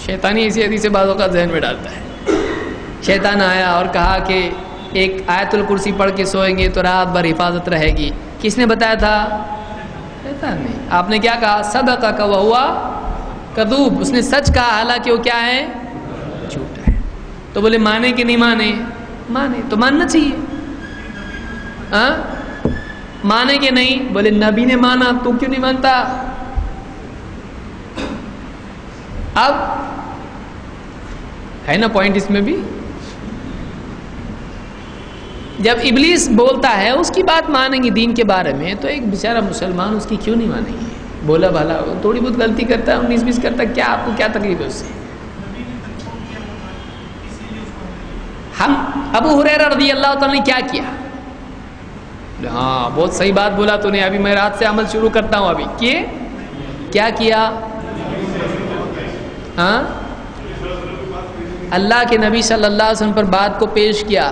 شیطانی ایسی حدیث بعضوں کا ذہن میں ڈالتا ہے. شیطان آیا اور کہا کہ ایک آیت الکرسی پڑھ کے سوئیں گے تو رات بھر حفاظت رہے گی. کس نے بتایا تھا؟ شیطان نے. آپ نے کیا کہا؟ صدقک وہو کذوب. اس نے سچ کہا حالانکہ وہ کیا ہے؟ جھوٹا ہے. تو بولے مانے کہ نہیں مانے؟ مانے. تو ماننا چاہیے. ہاں مانے کہ نہیں؟ بولے نبی نے مانا، تو کیوں نہیں مانتا؟ اب ہے نا پوائنٹ اس میں بھی. جب ابلیس بولتا ہے اس کی بات مانیں گے دین کے بارے میں، تو ایک بیچارہ مسلمان اس کی کیوں نہیں مانیں گے؟ بولا بھلا تھوڑی بہت غلطی کرتا ہے، 19-20 کرتا ہے، کیا آپ کو کیا تکلیف ہے اس سے؟ ہم ابو ہریرہ رضی اللہ تعالیٰ نے کیا کیا؟ ہاں بہت صحیح بات بولا تو نے، ابھی میں رات سے عمل شروع کرتا ہوں. ابھی کیا کیا؟ ہاں اللہ کے نبی صلی اللہ علیہ وسلم پر بات کو پیش کیا.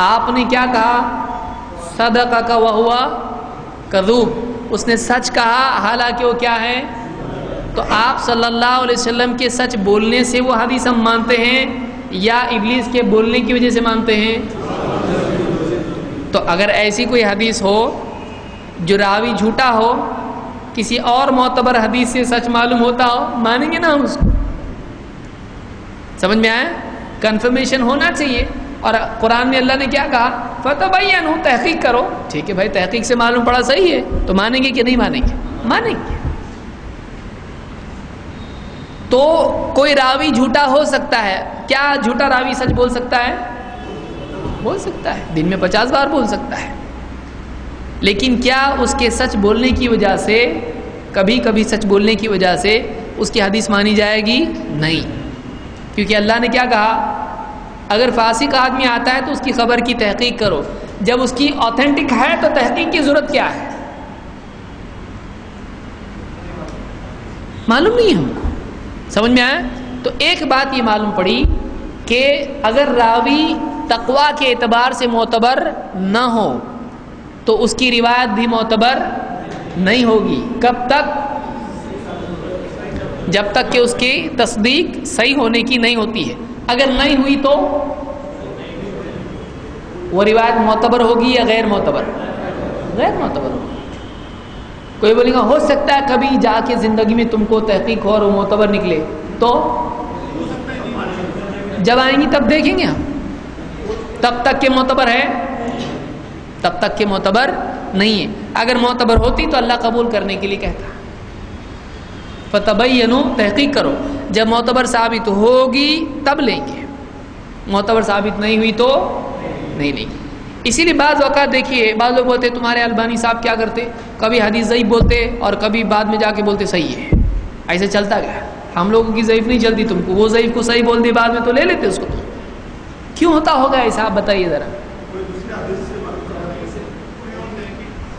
آپ نے کیا کہا؟ صدقک وہو کذوب، اس نے سچ کہا حالانکہ وہ کیا ہے؟ تو آپ صلی اللہ علیہ وسلم کے سچ بولنے سے وہ حدیث ہم مانتے ہیں یا ابلیس کے بولنے کی وجہ سے مانتے ہیں؟ تو اگر ایسی کوئی حدیث ہو جو راوی جھوٹا ہو، کسی اور معتبر حدیث سے سچ معلوم ہوتا ہو، مانیں گے نا ہم اس کو. سمجھ میں آیا؟ کنفرمیشن ہونا چاہیے. اور قرآن میں اللہ نے کیا کہا؟ فتبینوا، تحقیق کرو. ٹھیک ہے بھائی، تحقیق سے معلوم پڑا صحیح ہے تو مانیں گے کہ نہیں مانیں گے؟ مانیں گے. تو کوئی راوی جھوٹا ہو سکتا ہے، کیا جھوٹا راوی سچ بول سکتا ہے؟ بول سکتا ہے، دن میں 50 بار بول سکتا ہے. لیکن کیا اس کے سچ بولنے کی وجہ سے، کبھی کبھی سچ بولنے کی وجہ سے اس کی حدیث مانی جائے گی؟ نہیں. کیونکہ اللہ نے کیا کہا؟ اگر فاسق آدمی آتا ہے تو اس کی خبر کی تحقیق کرو. جب اس کی آتھینٹک ہے تو تحقیق کی ضرورت کیا ہے؟ معلوم نہیں ہے ہم کو. سمجھ میں آیا؟ تو ایک بات یہ معلوم پڑی کہ اگر راوی تقویٰ کے اعتبار سے معتبر نہ ہو تو اس کی روایت بھی معتبر نہیں ہوگی. کب تک؟ جب تک کہ اس کی تصدیق صحیح ہونے کی نہیں ہوتی ہے. اگر نہیں ہوئی تو وہ روایت معتبر ہوگی یا غیر معتبر؟ غیر معتبر ہوگی. کوئی بولے گا ہو سکتا ہے کبھی جا کے زندگی میں تم کو تحقیق ہو اور وہ معتبر نکلے، تو جب آئیں گی تب دیکھیں گے ہم. تب تک کہ معتبر ہے، تب تک کہ معتبر نہیں ہے. اگر معتبر ہوتی تو اللہ قبول کرنے کے لیے کہتا فتبینوا، تحقیق کرو. جب معتبر ثابت ہوگی تب لیں گے، معتبر ثابت نہیں ہوئی تو نہیں لیں گے. اسی لیے بعض اوقات دیکھیے بعض لوگ بولتے تمہارے البانی صاحب کیا کرتے، کبھی حدیث ضعیف بولتے اور کبھی بعد میں جا کے بولتے صحیح ہے. ایسے چلتا گیا. ہم لوگوں کی ضعیف نہیں چلتی، تم کو وہ ضعیف کو صحیح بول دی بعد میں تو لے لیتے اس کو. کیوں ہوتا ہوگا ایسا؟ آپ بتائیے ذرا.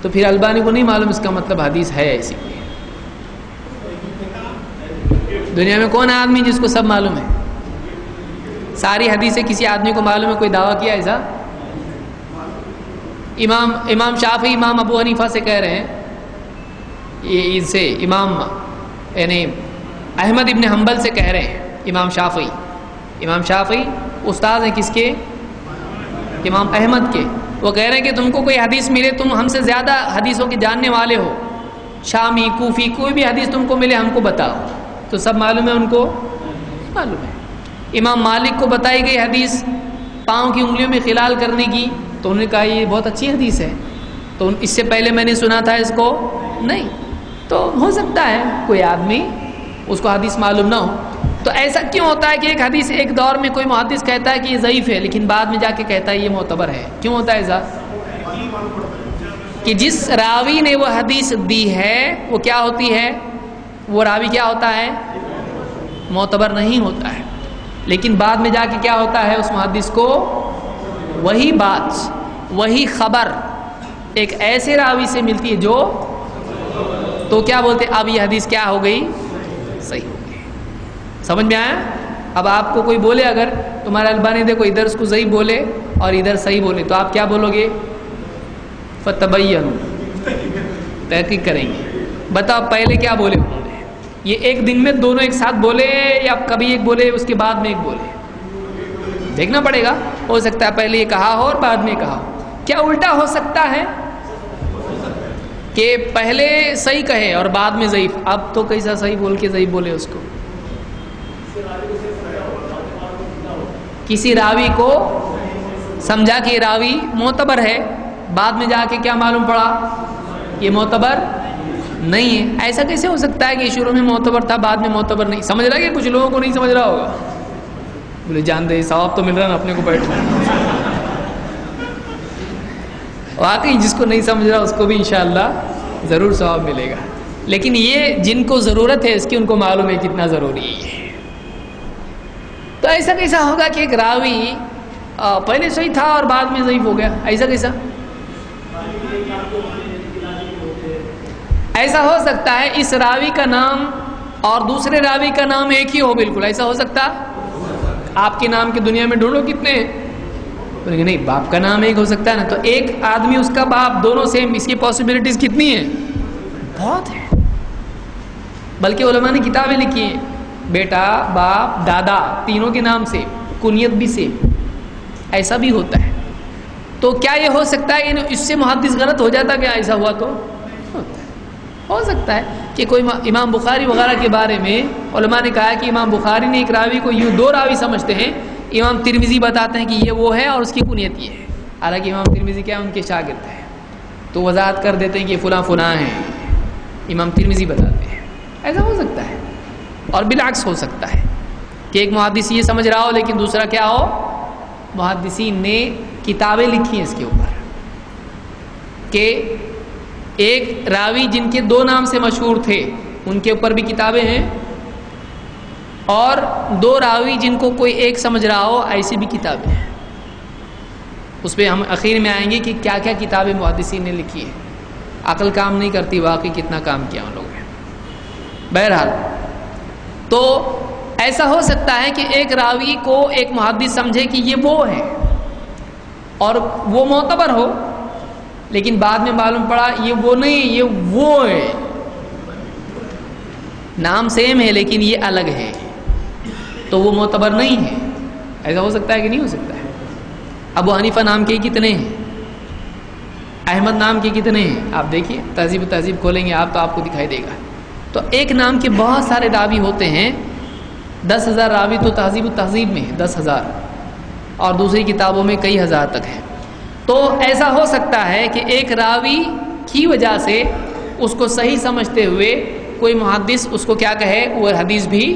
تو پھر البانی کو نہیں معلوم اس کا مطلب حدیث ہے ایسی. دنیا میں کون ہے آدمی جس کو سب معلوم ہے؟ ساری حدیثیں کسی آدمی کو معلوم ہے؟ کوئی دعویٰ کیا ایسا؟ امام شافعی امام ابو حنیفہ سے کہہ رہے ہیں، یہ ان سے امام یعنی احمد ابن حنبل سے کہہ رہے ہیں. امام شافعی استاد ہیں کس کے؟ امام احمد کے. وہ کہہ رہے ہیں کہ تم کو کوئی حدیث ملے، تم ہم سے زیادہ حدیثوں کے جاننے والے ہو، شامی کوفی کوئی بھی حدیث تم کو ملے ہم کو بتاؤ. تو سب معلوم ہے ان کو؟ معلوم ہے. امام مالک کو بتائی گئی حدیث پاؤں کی انگلیوں میں خلال کرنے کی، تو انہوں نے کہا یہ بہت اچھی حدیث ہے، تو اس سے پہلے میں نے سنا تھا اس کو نہیں. تو ہو سکتا ہے کوئی آدمی اس کو حدیث معلوم نہ ہو. تو ایسا کیوں ہوتا ہے کہ ایک حدیث ایک دور میں کوئی محدث کہتا ہے کہ یہ ضعیف ہے لیکن بعد میں جا کے کہتا ہے یہ معتبر ہے؟ کیوں ہوتا ہے ایسا؟ کہ جس راوی نے وہ حدیث دی ہے وہ کیا ہوتی ہے؟ وہ راوی کیا ہوتا ہے؟ معتبر نہیں ہوتا ہے. لیکن بعد میں جا کے کیا ہوتا ہے؟ اس محدث کو وہی بات وہی خبر ایک ایسے راوی سے ملتی ہے جو، تو کیا بولتے اب یہ حدیث کیا ہو گئی؟ صحیح ہو گئی. سمجھ میں آیا؟ اب آپ کو کوئی بولے اگر تمہارا البانی دیکھو ادھر اس کو صحیح بولے اور ادھر صحیح بولے تو آپ کیا بولو گے؟ فتبینوا، تحقیق کریں گے. بتاؤ پہلے کیا بولے انہوں نے؟ یہ ایک دن میں دونوں ایک ساتھ بولے یا کبھی ایک بولے اس کے بعد میں ایک بولے؟ دیکھنا پڑے گا. ہو سکتا ہے پہلے یہ کہا ہو اور بعد میں کہا ہو. کیا الٹا ہو سکتا ہے کہ پہلے صحیح کہے اور بعد میں ضعیف؟ اب تو کیسا صحیح بول کے ضعیف بولے اس کو؟ کسی راوی کو سمجھا کہ راوی معتبر ہے، بعد میں جا کے کیا معلوم پڑا یہ معتبر نہیں ہے. ایسا کیسے ہو سکتا ہے کہ شروع میں معتبر تھا بعد میں معتبر نہیں؟ سمجھ رہا ہے کہ کچھ لوگوں کو نہیں سمجھ رہا ہوگا. بولے جان دے ثواب تو مل رہا نا اپنے کو بیٹھ. واقعی جس کو نہیں سمجھ رہا اس کو بھی انشاءاللہ ضرور ثواب ملے گا، لیکن یہ جن کو ضرورت ہے اس کی ان کو معلوم ہے کتنا ضروری ہے یہ۔ تو ایسا کیسا ہوگا کہ ایک راوی پہلے صحیح تھا اور بعد میں ضعیف ہو گیا؟ ایسا کیسا؟ ایسا ہو سکتا ہے اس راوی کا نام اور دوسرے راوی کا نام ایک ہی ہو، بالکل ایسا ہو سکتا۔ آپ کے نام کی دنیا میں ڈھونڈو کتنے ہیں، بولیں نہیں باپ کا نام ایک ہو سکتا ہے نا، تو ایک آدمی اس کا باپ دونوں سیم، اس کی پاسبلٹیز کتنی ہیں؟ بہت ہے۔ بلکہ علماء نے کتابیں لکھی ہیں، بیٹا باپ دادا تینوں کے نام سے کنیت بھی سیم، ایسا بھی ہوتا ہے۔ تو کیا یہ ہو سکتا ہے اس سے محدث غلط ہو جاتا؟ کیا ایسا ہوا تو ہو سکتا ہے کہ کوئی امام بخاری وغیرہ کے بارے میں علماء نے کہا کہ امام بخاری نے ایک راوی کو یوں دو راوی سمجھتے ہیں، امام ترمذی بتاتے ہیں کہ یہ وہ ہے اور اس کی کنیت یہ ہے، حالانکہ امام ترمذی کیا ان کے شاگرد ہیں، تو وضاحت کر دیتے ہیں کہ فلاں فلاں ہیں، امام ترمذی بتاتے ہیں۔ ایسا ہو سکتا ہے، اور بالعکس ہو سکتا ہے کہ ایک محدث یہ سمجھ رہا ہو لیکن دوسرا کیا ہو، محدثین نے کتابیں لکھی ہیں اس کے اوپر کہ ایک راوی جن کے دو نام سے مشہور تھے ان کے اوپر بھی کتابیں ہیں، اور دو راوی جن کو کوئی ایک سمجھ رہا ہو ایسی بھی کتابیں ہیں۔ اس پہ ہم اخیر میں آئیں گے کہ کیا کیا کتابیں محدثین نے لکھی ہیں۔ عقل کام نہیں کرتی، واقعی کتنا کام کیا ان لوگوں نے۔ بہرحال تو ایسا ہو سکتا ہے کہ ایک راوی کو ایک محدث سمجھے کہ یہ وہ ہے اور وہ معتبر ہو، لیکن بعد میں معلوم پڑا یہ وہ نہیں، یہ وہ ہے، نام سیم ہے لیکن یہ الگ ہے، تو وہ معتبر نہیں ہے۔ ایسا ہو سکتا ہے کہ نہیں ہو سکتا ہے؟ ابو حنیفہ نام کے کتنے ہیں، احمد نام کے کتنے ہیں؟ آپ دیکھیے تہذیب و تہذیب کھولیں گے آپ تو آپ کو دکھائی دے گا۔ تو ایک نام کے بہت سارے راوی ہوتے ہیں، 10,000 راوی تو تہذیب و تہذیب میں 10,000، اور دوسری کتابوں میں کئی ہزار تک ہے۔ تو ایسا ہو سکتا ہے کہ ایک راوی کی وجہ سے اس کو صحیح سمجھتے ہوئے کوئی محدث اس کو کیا کہے، وہ حدیث بھی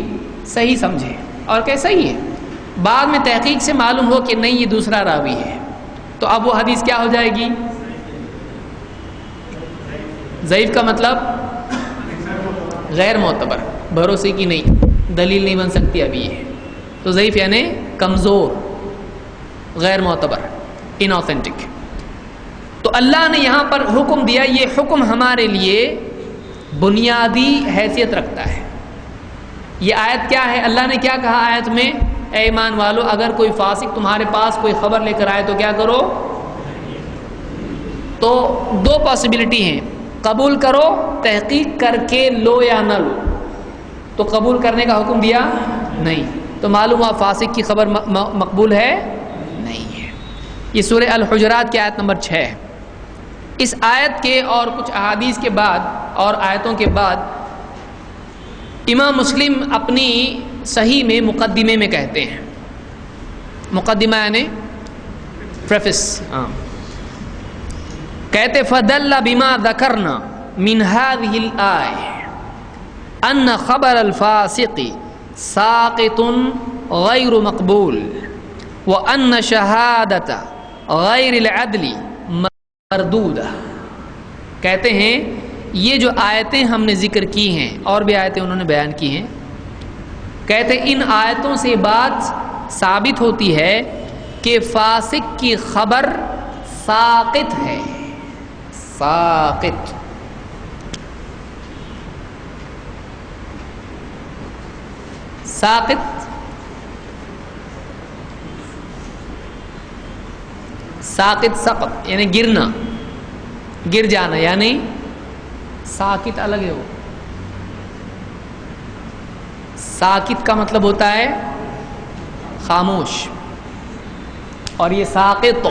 صحیح سمجھے اور کہ صحیح ہے، بعد میں تحقیق سے معلوم ہو کہ نہیں یہ دوسرا راوی ہے، تو اب وہ حدیث کیا ہو جائے گی؟ ضعیف کا مطلب غیر معتبر، بھروسے کی نہیں، دلیل نہیں بن سکتی ابھی یہ، تو ضعیف یعنی کمزور، غیر معتبر، انوتھینٹک۔ تو اللہ نے یہاں پر حکم دیا، یہ حکم ہمارے لیے بنیادی حیثیت رکھتا ہے۔ یہ آیت کیا ہے؟ اللہ نے کیا کہا آیت میں؟ اے ایمان والو اگر کوئی فاسق تمہارے پاس کوئی خبر لے کر آئے تو کیا کرو؟ تو دو پاسبلٹی ہیں، قبول کرو، تحقیق کر کے لو یا نہ لو۔ تو قبول کرنے کا حکم دیا نہیں، تو معلوم ہوا فاسق کی خبر مقبول ہے نہیں ہے۔ یہ سورہ الحجرات کی آیت نمبر 6 ہے۔ اس آیت کے اور کچھ احادیث کے بعد اور آیتوں کے بعد امام مسلم اپنی صحیح میں مقدمے میں کہتے ہیں، مقدمہ یعنی پریفس، کہتے فدل بما ذکرنا من هذه الآية ان خبر الفاسق ساقط غیر مقبول وان شہادت غیر العدل مردودہ۔ کہتے ہیں یہ جو آیتیں ہم نے ذکر کی ہیں اور بھی آیتیں انہوں نے بیان کی ہیں، کہتے ان آیتوں سے بات ثابت ہوتی ہے کہ فاسق کی خبر ساقط ہے، ساقط۔ ساقط ساقط سقط یعنی گرنا، گر جانا، یعنی ساکت الگ ہے۔ وہ ساکت کا مطلب ہوتا ہے خاموش، اور یہ ساقط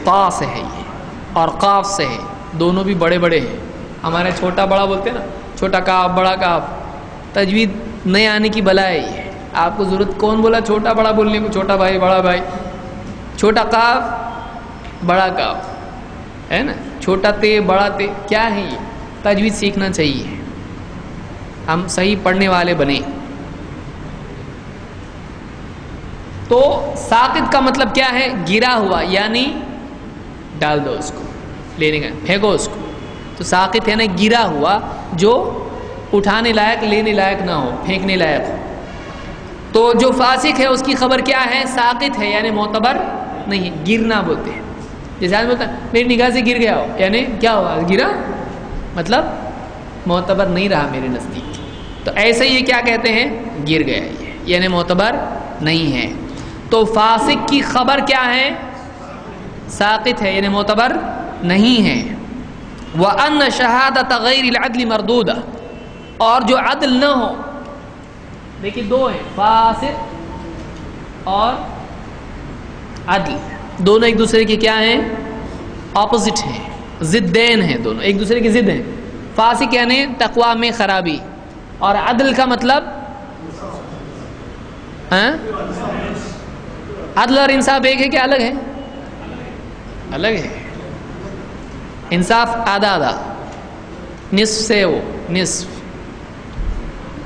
طا سے ہے یہ اور قاف سے ہے، دونوں بھی بڑے بڑے ہیں۔ ہمارے چھوٹا بڑا بولتے ہیں نا، چھوٹا کاف بڑا کاف، تجوید نہیں آنے کی بلا ہے یہ۔ آپ کو ضرورت کون بولا چھوٹا بڑا بولنے کو؟ چھوٹا بھائی بڑا بھائی، چھوٹا کاف بڑا کاف ہے نا، چھوٹا تے بڑا تے، کیا ہے یہ؟ تجوید سیکھنا چاہیے، ہم صحیح پڑھنے والے بنیں۔ تو ساقط کا مطلب کیا ہے؟ گرا ہوا، یعنی ڈال دو اس کو، لینے کا پھینکو اس کو. تو ساقط ہے نا گرا ہوا جو اٹھانے لائق لینے لائق نہ ہو, پھینکنے لائق ہو. تو جو فاسق ہے اس کی خبر کیا ہے؟ ساقط ہے یعنی معتبر نہیں ہے. گرنا بولتے ہیں, جیسے آدمی بولتا ہے میری نگاہ سے گر گیا ہو, یعنی کیا ہوا؟ گرا, مطلب معتبر نہیں رہا میرے نزدیک. تو ایسے ہی کیا کہتے ہیں؟ گر گیا یہ, یعنی معتبر نہیں ہے. تو فاسق کی خبر کیا ہے؟ ساقط ہے یعنی معتبر نہیں ہے. وَأَنَّ شَهَادَةَ غَيْرِ الْعَدْلِ مَرْدُودَةٌ, اور جو عدل نہ ہو, دیکھیے دو ہیں, فاسق اور عدل, دونوں ایک دوسرے کے کیا ہیں؟ اپوزٹ ہیں, ضدین ہیں, دونوں ایک دوسرے کے ضد ہیں. فاسق یعنی تقوی میں خرابی, اور عدل کا مطلب عدل اور انصاف ایک ہے کہ الگ ہے؟ الگ ہے. انصاف آدھا آدھا, نصف سے وہ نصف,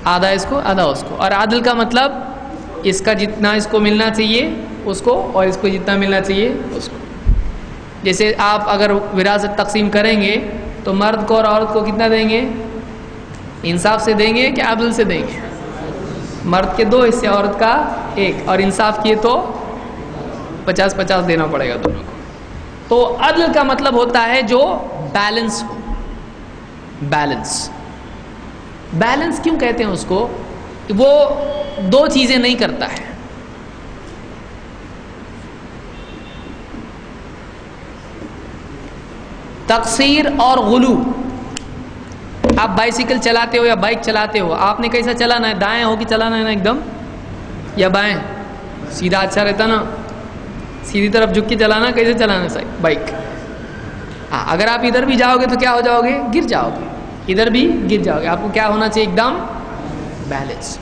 آدھا اس کو آدھا اس کو. اور عدل کا مطلب اس کا جتنا اس کو ملنا چاہیے اس کو, اور اس کو جتنا ملنا چاہیے اس کو. جیسے آپ اگر وراثت تقسیم کریں گے تو مرد کو اور عورت کو کتنا دیں گے؟ انصاف سے دیں گے کہ عدل سے دیں گے؟ مرد کے 2 حصے, عورت کا 1, اور انصاف کیے تو 50-50 دینا پڑے گا دونوں کو. تو عدل کا مطلب ہوتا ہے جو بیلنس ہو. بیلنس, بیلنس کیوں کہتے ہیں اس کو؟ وہ 2 چیزیں نہیں کرتا ہے. تقصیر اور غلو. آپ بائسیکل چلاتے ہو یا بائک چلاتے ہو, آپ نے کیسا چلانا ہے؟ دائیں ہو کے چلانا ہے نا ایک دم, یا بائیں؟ سیدھا اچھا رہتا نا, سیدھی طرف جھک کے چلانا. کیسے چلانا ہے بائک؟ اگر آپ ادھر بھی جاؤ گے تو کیا ہو جاؤ گے؟ گر جاؤ گے. ادھر بھی گر جاؤ گے. آپ کو کیا ہونا چاہیے؟ ایک دم بیلنس.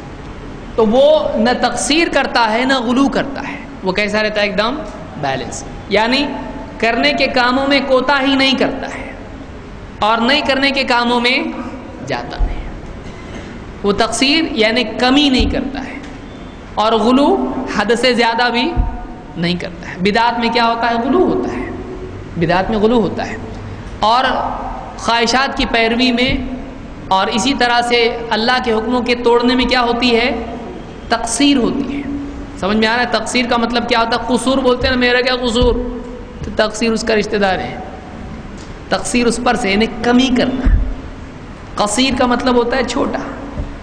تو وہ نہ تقصیر کرتا ہے نہ غلو کرتا ہے, وہ کیسا رہتا ہے؟ ایک دم بیلنس. یعنی کرنے کے کاموں میں کوتاہی نہیں کرتا ہے اور نہیں کرنے کے کاموں میں جاتا نہیں. وہ تقصیر یعنی کمی نہیں کرتا ہے, اور غلو حد سے زیادہ بھی نہیں کرتا ہے. بدعت میں کیا ہوتا ہے؟ غلو ہوتا ہے. بدعت میں غلو ہوتا ہے, اور خواہشات کی پیروی میں, اور اسی طرح سے اللہ کے حکموں کے توڑنے میں کیا ہوتی ہے؟ تقصیر ہوتی ہے. سمجھ میں آ رہا ہے؟ تقصیر کا مطلب کیا ہوتا ہے؟ قصور بولتے ہیں نا, میرا کیا قصور؟ تو تقصیر اس کا رشتہ دار ہے. تقصیر اس پر سے یعنی کمی کرنا. قصیر کا مطلب ہوتا ہے چھوٹا.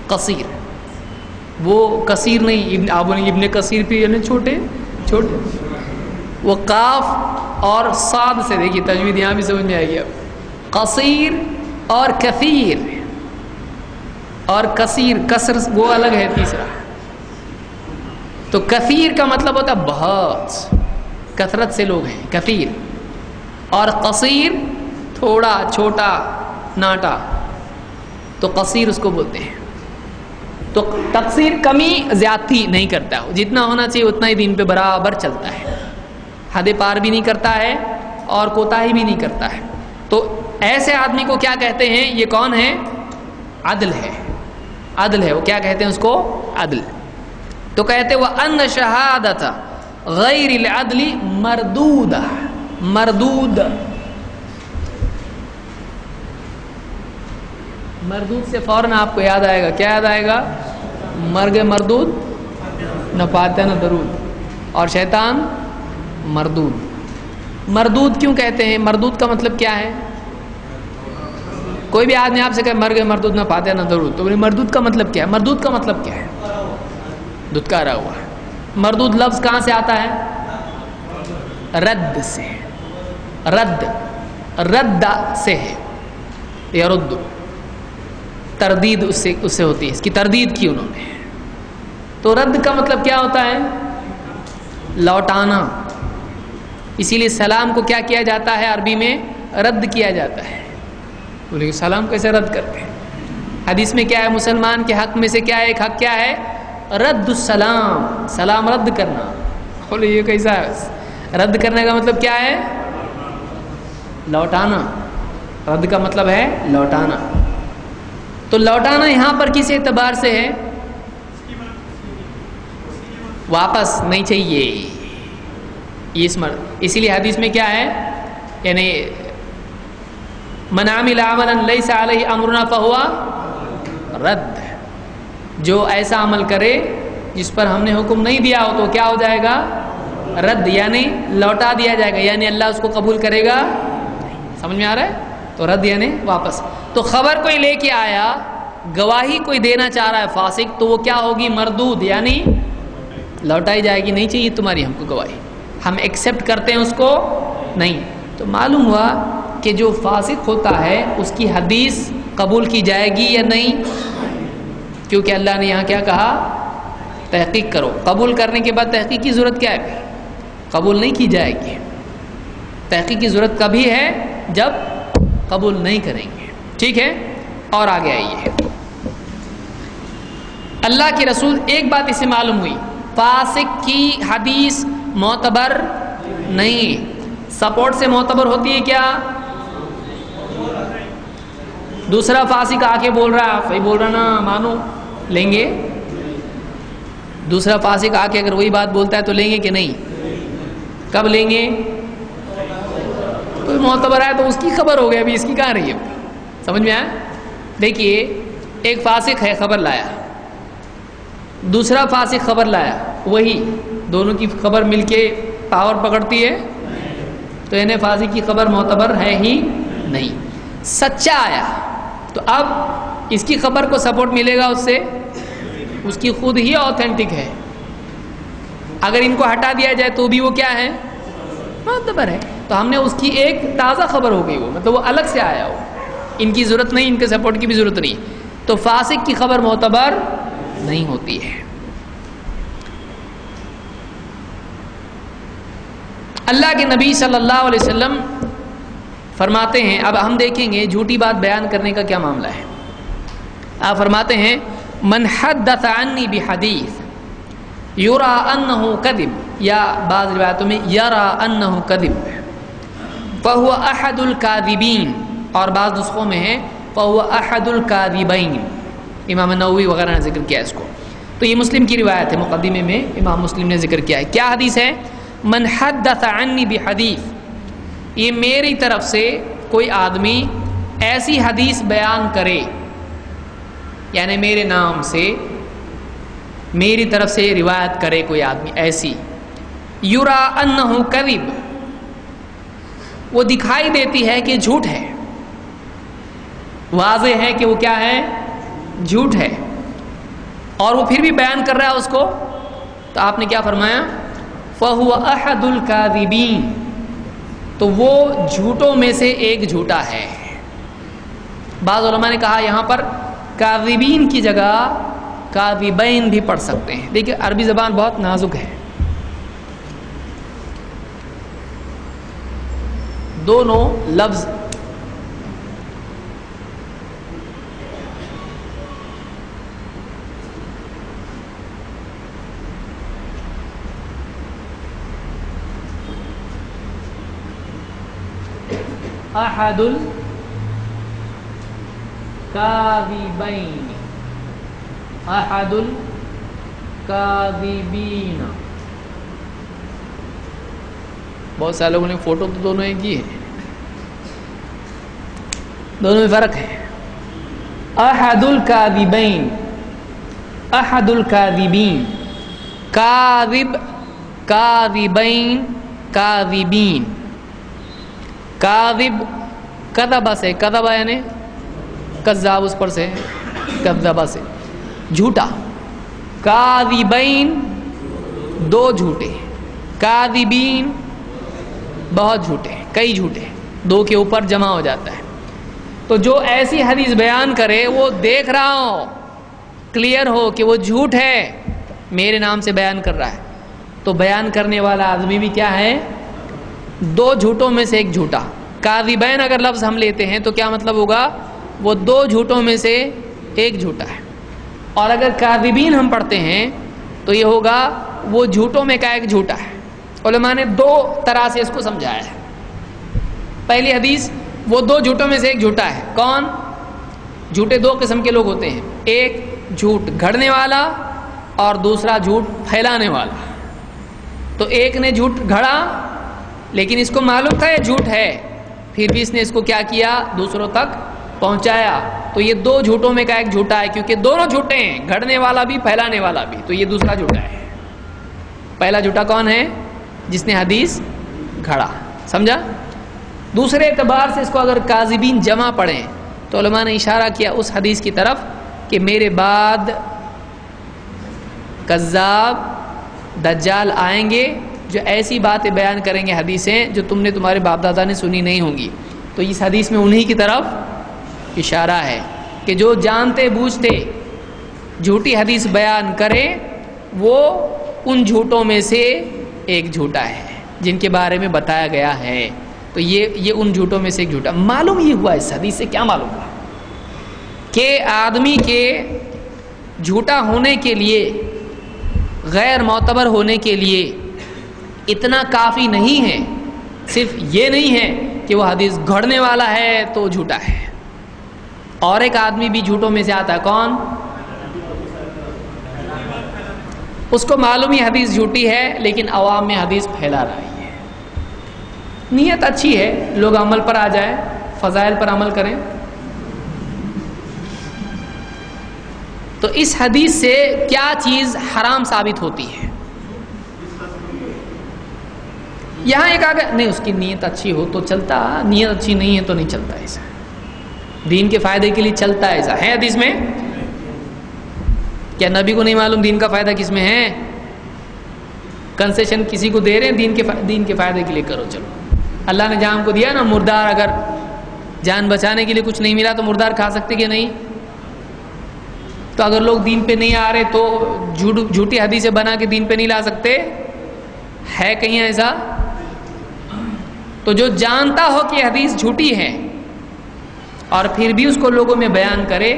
قصیر وہ کثیر نہیں, آپ بولیں ابن کثیر پہ یعنی چھوٹے چھوٹے. وہ قاف اور صاد سے, دیکھیے تجوید یہاں بھی سمجھ میں آئے گی. اب قصیر اور کثیر, اور کثیر کثر وہ الگ ہے تیسرا. تو کثیر کا مطلب ہوتا ہے بہت, کثرت سے لوگ ہیں کثیر. اور قصیر تھوڑا چھوٹا ناٹا, تو قصیر اس کو بولتے ہیں. تو تقصیر کمی زیادتی نہیں کرتا, جتنا ہونا چاہیے اتنا ہی دین پہ برابر چلتا ہے, حد پار بھی نہیں کرتا ہے اور کوتاہی بھی نہیں کرتا ہے. تو ایسے آدمی کو کیا کہتے ہیں؟ یہ کون ہے؟ عدل ہے. عدل ہے, وہ کیا کہتے ہیں اس کو؟ عدل. تو کہتے وہ ان شہادت غیر العدل مردود. مردود, مردود سے فوراً آپ کو یاد آئے گا, کیا یاد آئے گا؟ مرگ مردود, نہ فاتحہ نہ درود, اور شیطان مردود. مردود کیوں کہتے ہیں؟ مردود کا مطلب کیا ہے؟ کوئی بھی آدمی آپ سے کہے مرگ مردود, نہ فاتحہ نہ درود, تو مردود کا مطلب کیا ہے؟ مردود کا مطلب کیا ہے؟ دھتکارا ہوا. مردود لفظ کہاں سے آتا ہے؟ رد سے. رد, رد سے ہے, یرد, تردید اس سے ہوتی ہے, اس کی تردید کی انہوں نے. تو رد کا مطلب کیا ہوتا ہے؟ لوٹانا. اسی لیے سلام کو کیا کیا جاتا ہے عربی میں؟ رد کیا جاتا ہے. بولے کہ سلام کیسے رد کرتے ہیں؟ حدیث میں کیا ہے؟ مسلمان کے حق میں سے کیا ہے؟ ایک حق کیا ہے؟ رد السلام, سلام رد کرنا. بولے یہ کیسا ہے؟ رد کرنے کا مطلب کیا ہے؟ لوٹانا. رد کا مطلب ہے لوٹانا. تو لوٹانا یہاں پر کس اعتبار سے ہے؟ واپس نہیں چاہیے. اسی لیے حدیث میں کیا ہے؟ یعنی من عمل عملا لیس علیہ امرنا فہو رد، جو ایسا عمل کرے جس پر ہم نے حکم نہیں دیا ہو تو کیا ہو جائے گا؟ رد، یعنی لوٹا دیا جائے گا، یعنی اللہ اس کو قبول کرے گا نہیں۔ سمجھ میں آ رہا ہے؟ تو رد یعنی واپس۔ تو خبر کوئی لے کے آیا، گواہی کوئی دینا چاہ رہا ہے فاسق، تو وہ کیا ہوگی؟ مردود، یعنی لوٹائی جائے گی، نہیں چاہیے تمہاری ہم کو گواہی، ہم ایکسیپٹ کرتے ہیں اس کو نہیں۔ تو معلوم ہوا کہ جو فاسق ہوتا ہے اس کی حدیث قبول کی جائے گی یا نہیں، کیونکہ اللہ نے یہاں کیا کہا؟ تحقیق کرو۔ قبول کرنے کے بعد تحقیق کی ضرورت کیا ہے؟ قبول نہیں کی جائے گی۔ تحقیق کی ضرورت کبھی ہے جب قبول نہیں کریں گے، ٹھیک ہے؟ اور آگے آئیے، اللہ کے رسول، ایک بات اسے معلوم ہوئی، فاسق کی حدیث معتبر نہیں، سپورٹ سے معتبر ہوتی ہے کیا؟ دوسرا فاسق آ کے بول رہا ہے، صحیح بول رہا نا، مانو، لیں گے؟ دوسرا فاسق آ کے اگر وہی بات بولتا ہے تو لیں گے کہ نہیں؟ کب لیں گے؟ کوئی معتبر ہے تو اس کی خبر ہو گئی، ابھی اس کی کہاں رہی ہے؟ سمجھ میں آیا؟ دیکھیے، ایک فاسق ہے خبر لایا، دوسرا فاسق خبر لایا، وہی دونوں کی خبر مل کے پاور پکڑتی ہے، تو انہیں فاسق کی خبر معتبر ہے ہی نہیں۔ سچا آیا تو اب اس کی خبر کو سپورٹ ملے گا اس سے، اس کی خود ہی آتھینٹک ہے، اگر ان کو ہٹا دیا جائے تو بھی وہ کیا ہے؟ معتبر ہے۔ تو ہم نے اس کی ایک تازہ خبر ہو گئی، وہ مطلب وہ الگ سے آیا ہو، ان کی ضرورت نہیں، ان کے سپورٹ کی بھی ضرورت نہیں، تو فاسق کی خبر معتبر نہیں ہوتی ہے۔ اللہ کے نبی صلی اللہ علیہ وسلم فرماتے ہیں، اب ہم دیکھیں گے جھوٹی بات بیان کرنے کا کیا معاملہ ہے۔ آپ فرماتے ہیں، من حدث عنی بحدیث یرا انہ کذب، یا بعض روایتوں میں یرا انہ کذب، فہو احد الکاذبین، اور بعض نسخوں میں ہے فہو احد الکاذبین، امام نووی وغیرہ نے ذکر کیا اس کو۔ تو یہ مسلم کی روایت ہے، مقدمے میں امام مسلم نے ذکر کیا ہے۔ کیا حدیث ہے؟ من حدث عنی بحدیث، یہ میری طرف سے کوئی آدمی ایسی حدیث بیان کرے، یعنی میرے نام سے میری طرف سے روایت کرے کوئی آدمی ایسی، یرا انہ کذب، وہ دکھائی دیتی ہے کہ جھوٹ ہے، واضح ہے کہ وہ کیا ہے؟ جھوٹ ہے، اور وہ پھر بھی بیان کر رہا ہے اس کو، تو آپ نے کیا فرمایا؟ فہو احد الکاذبین، تو وہ جھوٹوں میں سے ایک جھوٹا ہے۔ بعض علماء نے کہا یہاں پر کاذبین کی جگہ کاذبین بھی پڑھ سکتے ہیں۔ دیکھیے عربی زبان بہت نازک ہے، دونوں لفظ احد الکاذبین، احد الکاذبین، بہت سارے لوگوں نے فوٹو تو دونوں ایک ہی ہے، دونوں میں فرق ہے۔ احد الکاذبین، احد الکاذبین، کاذب، کاذبین، کاذبین، کاذب کذبہ سے، کذبہ یعنی کذاب، اس پر سے کذبہ سے جھوٹا، کاذبین دو جھوٹے، کاذبین بہت جھوٹے، کئی جھوٹے، دو کے اوپر جمع ہو جاتا ہے۔ تو جو ایسی حدیث بیان کرے وہ دیکھ رہا ہو، کلیئر ہو کہ وہ جھوٹ ہے، میرے نام سے بیان کر رہا ہے، تو بیان کرنے والا آدمی بھی کیا ہے؟ دو جھوٹوں میں سے ایک جھوٹا۔ کاذبین اگر لفظ ہم لیتے ہیں تو کیا مطلب ہوگا؟ وہ دو جھوٹوں میں سے ایک جھوٹا ہے، اور اگر کاذبین ہم پڑھتے ہیں تو یہ ہوگا وہ جھوٹوں میں کا ایک جھوٹا ہے۔ علماء نے دو طرح سے اس کو سمجھایا ہے۔ پہلی حدیث، وہ دو جھوٹوں میں سے ایک جھوٹا ہے، کون؟ جھوٹے دو قسم کے لوگ ہوتے ہیں، ایک جھوٹ گھڑنے والا اور دوسرا جھوٹ پھیلانے والا۔ تو ایک نے جھوٹ گھڑا لیکن اس کو معلوم تھا یہ جھوٹ ہے، پھر بھی اس نے اس کو کیا کیا؟ دوسروں تک پہنچایا. تو یہ دو جھوٹوں میں کا ایک جھوٹا ہے، کیونکہ دونوں جھوٹے ہیں، گھڑنے والا بھی پھیلانے والا بھی. تو یہ دوسرا جھوٹا ہے. پہلا جھوٹا کون ہے؟ جس نے حدیث گھڑا. سمجھا؟ دوسرے اعتبار سے اس کو اگر کاذبین جمع پڑھیں تو علماء نے اشارہ کیا اس حدیث کی طرف کہ میرے بعد کذاب دجال آئیں گے جو ایسی باتیں بیان کریں گے، حدیثیں جو تم نے تمہارے باپ دادا نے سنی نہیں ہوں گی. تو اس حدیث میں انہی کی طرف اشارہ ہے کہ جو جانتے بوجھتے جھوٹی حدیث بیان کرے وہ ان جھوٹوں میں سے ایک جھوٹا ہے جن کے بارے میں بتایا گیا ہے. تو یہ ان جھوٹوں میں سے ایک جھوٹا. معلوم یہ ہوا اس حدیث سے، کیا معلوم ہوا کہ آدمی کے جھوٹا ہونے کے لیے، غیر معتبر ہونے کے لیے اتنا کافی نہیں ہے. صرف یہ نہیں ہے کہ وہ حدیث گھڑنے والا ہے تو جھوٹا ہے. اور ایک آدمی بھی جھوٹوں میں سے آتا ہے، کون؟ اس کو معلوم ہی حدیث جھوٹی ہے لیکن عوام میں حدیث پھیلا رہی ہے. نیت اچھی ہے، لوگ عمل پر آ جائیں، فضائل پر عمل کریں. تو اس حدیث سے کیا چیز حرام ثابت ہوتی ہے؟ یہاں ایک آگے نہیں، اس کی نیت اچھی ہو تو چلتا، نیت اچھی نہیں ہے تو نہیں چلتا. ایسا دین کے فائدے کے لیے چلتا ہے. ایسا ہے حدیث میں؟ کیا نبی کو نہیں معلوم دین کا فائدہ کس میں ہے؟ کنسیشن کسی کو دے رہے ہیں دین کے فائدے کے لیے کرو. چلو اللہ نے جہاں ہم کو دیا نا، مردار اگر جان بچانے کے لیے کچھ نہیں ملا تو مردار کھا سکتے کہ نہیں؟ تو اگر لوگ دین پہ نہیں آ رہے تو جھوٹی حدیثیں بنا کے دین پہ نہیں لا سکتے؟ ہے کہیں ایسا؟ تو جو جانتا ہو کہ حدیث جھوٹی ہے اور پھر بھی اس کو لوگوں میں بیان کرے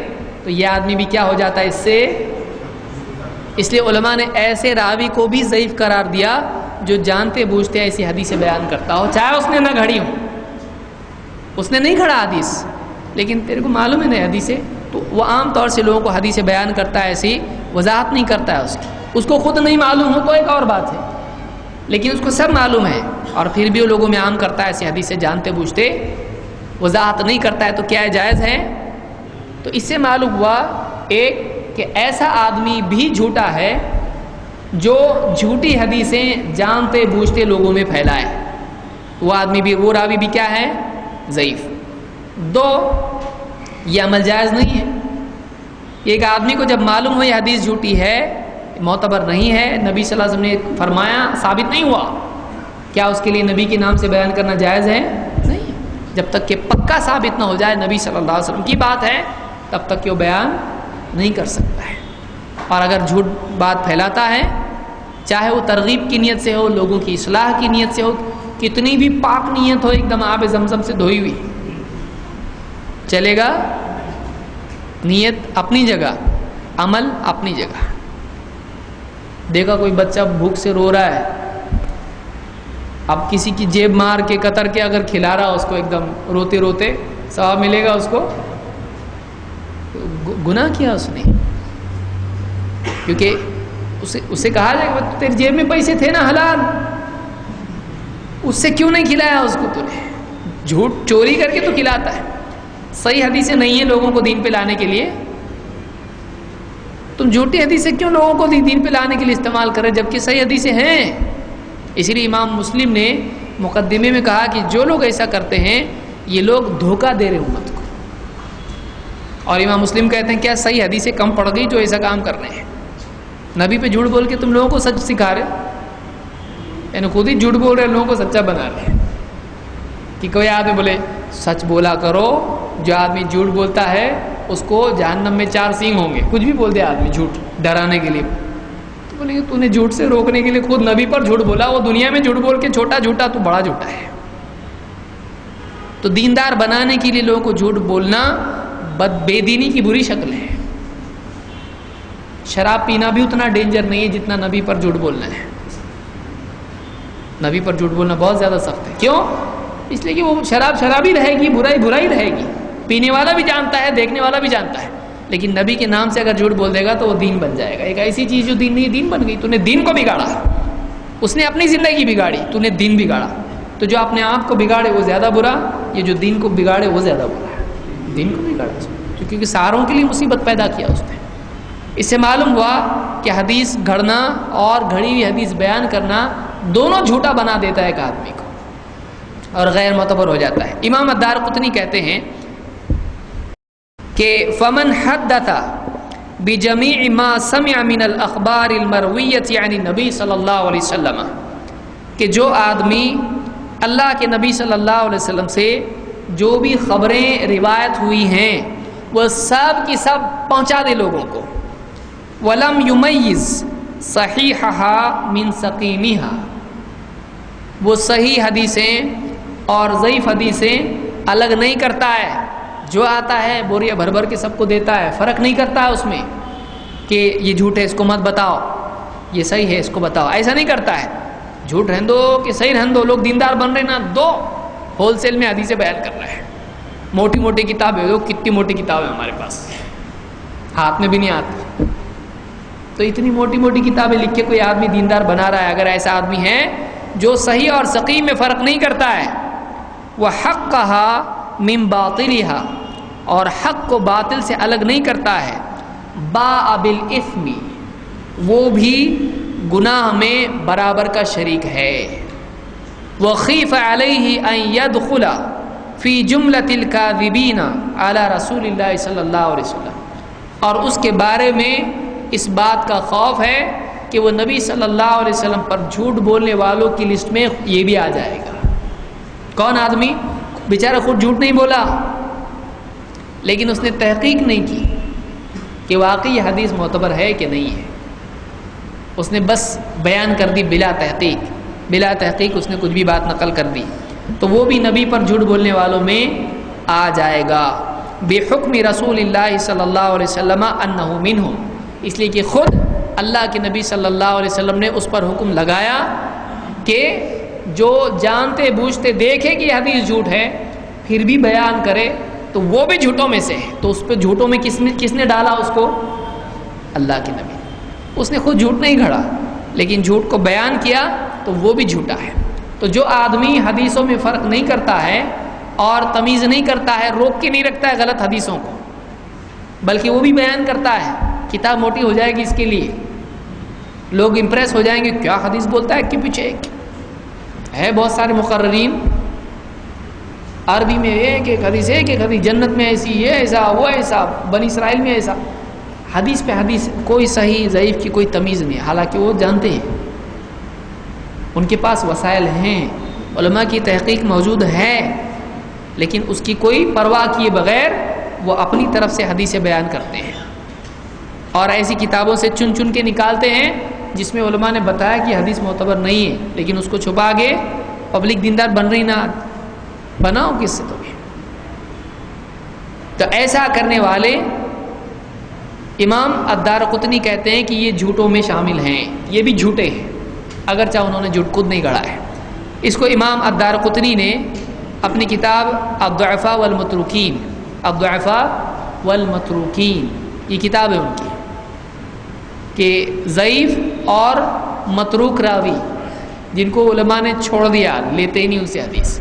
تو یہ آدمی بھی کیا ہو جاتا ہے اس سے؟ اس لیے علماء نے ایسے راوی کو بھی ضعیف قرار دیا جو جانتے بوجھتے ایسی حدیثیں بیان کرتا ہو، چاہے اس نے نہ گھڑی ہو. اس نے نہیں گھڑا حدیث لیکن تیرے کو معلوم ہے نہیں حدیثیں، تو وہ عام طور سے لوگوں کو حدیثیں بیان کرتا ہے، ایسی وضاحت نہیں کرتا ہے. اس کو خود نہیں معلوم ہو تو ایک اور بات ہے، لیکن اس کو سب معلوم ہے اور پھر بھی وہ لوگوں میں عام کرتا ہے ایسی حدیثیں جانتے بوجھتے، وضاحت نہیں کرتا ہے. تو کیا جائز ہے؟ تو اس سے معلوم ہوا ایک کہ ایسا آدمی بھی جھوٹا ہے جو جھوٹی حدیثیں جانتے بوجھتے لوگوں میں پھیلائے. وہ آدمی بھی، وہ راوی بھی کیا ہے؟ ضعیف. دو، یہ عمل جائز نہیں ہے. ایک آدمی کو جب معلوم ہو یہ حدیث جھوٹی ہے، معتبر نہیں ہے، نبی صلی اللہ علیہ وسلم نے فرمایا، ثابت نہیں ہوا، کیا اس کے لیے نبی کے نام سے بیان کرنا جائز ہے؟ نہیں. جب تک کہ پکا ثابت نہ ہو جائے نبی صلی اللہ علیہ وسلم کی بات ہے تب تک کہ وہ بیان نہیں کر سکتا ہے. اور اگر جھوٹ بات پھیلاتا ہے، چاہے وہ ترغیب کی نیت سے ہو، لوگوں کی اصلاح کی نیت سے ہو، کتنی بھی پاک نیت ہو، ایک دم آب زمزم سے دھوئی ہوئی، چلے گا؟ نیت اپنی جگہ، عمل اپنی جگہ. دیکھا کوئی بچہ بھوک سے رو رہا ہے، اب کسی کی جیب مار کے قطر کے اگر کھلا رہا اس کو ایک دم روتے روتے، ثواب ملے گا اس کو؟ گناہ کیا اس نے، کیونکہ اسے کہا جائے کہ تیری جیب میں پیسے تھے نا حلال، اس سے کیوں نہیں کھلایا اس کو؟ تو نے جھوٹ چوری کر کے تو کھلاتا ہے. صحیح حدیثیں نہیں ہیں لوگوں کو دین پہ لانے کے لیے، تم جھوٹی حدیثیں کیوں لوگوں کو دین پہ لانے کے لیے استعمال کر رہے جبکہ صحیح حدیثیں ہیں؟ اسی لیے امام مسلم نے مقدمے میں کہا کہ جو لوگ ایسا کرتے ہیں یہ لوگ دھوکہ دے رہے امت کو. اور امام مسلم کہتے ہیں کیا صحیح حدیثیں کم پڑ گئی جو ایسا کام کر رہے ہیں؟ نبی پہ جھوٹ بول کے تم لوگوں کو سچ سکھا رہے، یعنی خود ہی جھوٹ بول رہے، لوگوں کو سچا بنا رہے. کہ کوئی آدمی بولے سچ بولا کرو، جو آدمی جھوٹ بولتا ہے اس کو جہنم میں 4 سینگ ہوں گے. کچھ بھی بول دے آدمی جھوٹ ڈرانے کے لیے، تو بولے تو نے جھوٹ سے روکنے کے لیے خود نبی پر جھوٹ بولا، وہ دنیا میں جھوٹ بول کے چھوٹا جھوٹا تو بڑا جھوٹا ہے. تو دیندار بنانے کے لیے لوگوں کو جھوٹ بولنا بے دینی کی بری شکل ہے. شراب پینا بھی اتنا ڈینجر نہیں ہے جتنا نبی پر جھوٹ بولنا ہے. نبی پر جھوٹ بولنا بہت زیادہ سخت ہے. کیوں؟ اس لیے کہ وہ شرابی رہے گی، برائی رہے گی، پینے والا بھی جانتا ہے، دیکھنے والا بھی جانتا ہے، لیکن نبی کے نام سے اگر جھوٹ بول دے گا تو وہ دین بن جائے گا. ایک ایسی چیز جو دین نہیں، دین بن گئی. تو نے دین کو بگاڑا، اس نے اپنی زندگی بگاڑی، تو نے دین بگاڑا. تو جو اپنے آپ کو بگاڑے وہ زیادہ برا یہ جو دین کو بگاڑے وہ زیادہ برا ہے. دین کو بگاڑا اس نے، کیونکہ ساروں کے لیے مصیبت پیدا کیا اس نے. اس سے معلوم ہوا کہ حدیث گھڑنا اور گھڑی ہوئی حدیث بیان کرنا دونوں جھوٹا بنا دیتا ہے ایک آدمی کو اور غیر معتبر ہو جاتا ہے. امام الدارقطنی کہتے ہیں کہ فمن حدث بجمیع ما سمع من الاخبار المرویۃ عن النبی صلی اللہ علیہ وسلم، کہ جو آدمی اللہ کے نبی صلی اللہ علیہ وسلم سے جو بھی خبریں روایت ہوئی ہیں وہ سب کی سب پہنچا دے لوگوں کو. ولم یمیز صحیحها من سقیمها، وہ صحیح حدیثیں اور ضعیف حدیثیں الگ نہیں کرتا ہے. جو آتا ہے بوریا بھر بھر کے سب کو دیتا ہے، فرق نہیں کرتا ہے اس میں کہ یہ جھوٹ ہے اس کو مت بتاؤ، یہ صحیح ہے اس کو بتاؤ. ایسا نہیں کرتا ہے. جھوٹ رہن دو کہ صحیح رہن دو، لوگ دیندار بن رہے نا، دو ہول سیل میں حدیثیں بیان کر رہے ہیں. موٹی موٹی کتابیں، دو کتنی موٹی کتاب ہے ہمارے پاس، ہاتھ میں بھی نہیں آتی. تو اتنی موٹی موٹی کتابیں لکھ کے کوئی آدمی دیندار بنا رہا ہے. اگر ایسا آدمی ہے جو صحیح اور سقیم میں فرق نہیں کرتا ہے، وَحَقَّهَا مِن بَاطِلِهَا، اور حق کو باطل سے الگ نہیں کرتا ہے، باء بالاسم، وہ بھی گناہ میں برابر کا شریک ہے. وخیف علیہ ان یدخل فی جملۃ الکاذبین علی رسول اللہ صلی اللہ علیہ وسلم، اور اس کے بارے میں اس بات کا خوف ہے کہ وہ نبی صلی اللہ علیہ وسلم پر جھوٹ بولنے والوں کی لسٹ میں یہ بھی آ جائے گا. کون آدمی بیچارہ خود جھوٹ نہیں بولا لیکن اس نے تحقیق نہیں کی کہ واقعی یہ حدیث معتبر ہے کہ نہیں ہے، اس نے بس بیان کر دی بلا تحقیق اس نے کچھ بھی بات نقل کر دی، تو وہ بھی نبی پر جھوٹ بولنے والوں میں آ جائے گا. بحکم رسول اللہ صلی اللہ علیہ وسلم انہ منہم، اس لیے کہ خود اللہ کے نبی صلی اللہ علیہ وسلم نے اس پر حکم لگایا کہ جو جانتے بوجھتے دیکھے کہ یہ حدیث جھوٹ ہے پھر بھی بیان کرے تو وہ بھی جھوٹوں میں سے ہے. تو اس پہ جھوٹوں میں کس نے ڈالا اس کو؟ اللہ کے نبی. اس نے خود جھوٹ نہیں گھڑا لیکن جھوٹ کو بیان کیا تو وہ بھی جھوٹا ہے. تو جو آدمی حدیثوں میں فرق نہیں کرتا ہے اور تمیز نہیں کرتا ہے، روک کے نہیں رکھتا ہے غلط حدیثوں کو، بلکہ وہ بھی بیان کرتا ہے، کتاب موٹی ہو جائے گی اس کے لیے، لوگ امپریس ہو جائیں گے کیا حدیث بولتا ہے کہ پیچھے ایک ہے. بہت سارے مقررین عربی میں ایک حدیث جنت میں ایسی، یہ ایسا وہ ایسا، بنی اسرائیل میں ایسا، حدیث پہ حدیث، کوئی صحیح ضعیف کی کوئی تمیز نہیں. حالانکہ وہ جانتے ہیں، ان کے پاس وسائل ہیں، علماء کی تحقیق موجود ہے، لیکن اس کی کوئی پرواہ کیے بغیر وہ اپنی طرف سے حدیثیں بیان کرتے ہیں اور ایسی کتابوں سے چن چن کے نکالتے ہیں جس میں علماء نے بتایا کہ حدیث معتبر نہیں ہے، لیکن اس کو چھپا کے پبلک دیندار بن رہی نہ بناؤ کس سے تمہیں. تو ایسا کرنے والے امام الدارقطنی کہتے ہیں کہ یہ جھوٹوں میں شامل ہیں، یہ بھی جھوٹے ہیں اگرچہ انہوں نے جھوٹ خود نہیں گڑھا ہے. اس کو امام الدارقطنی نے اپنی کتاب الضعفاء والمتروکین یہ کتاب ہے ان کی، کہ ضعیف اور متروک راوی جن کو علماء نے چھوڑ دیا، لیتے ہی نہیں ان سے حدیث،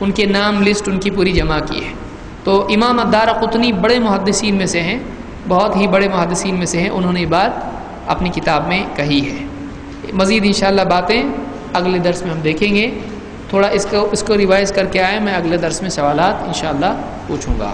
ان کے نام لسٹ ان کی پوری جمع کی ہے. تو امام الدارقطنی بڑے محدثین میں سے ہیں، بہت ہی بڑے محدثین میں سے ہیں، انہوں نے یہ بات اپنی کتاب میں کہی ہے. مزید انشاءاللہ باتیں اگلے درس میں ہم دیکھیں گے. تھوڑا اس کو ریوائز کر کے آئے، میں اگلے درس میں سوالات انشاءاللہ پوچھوں گا.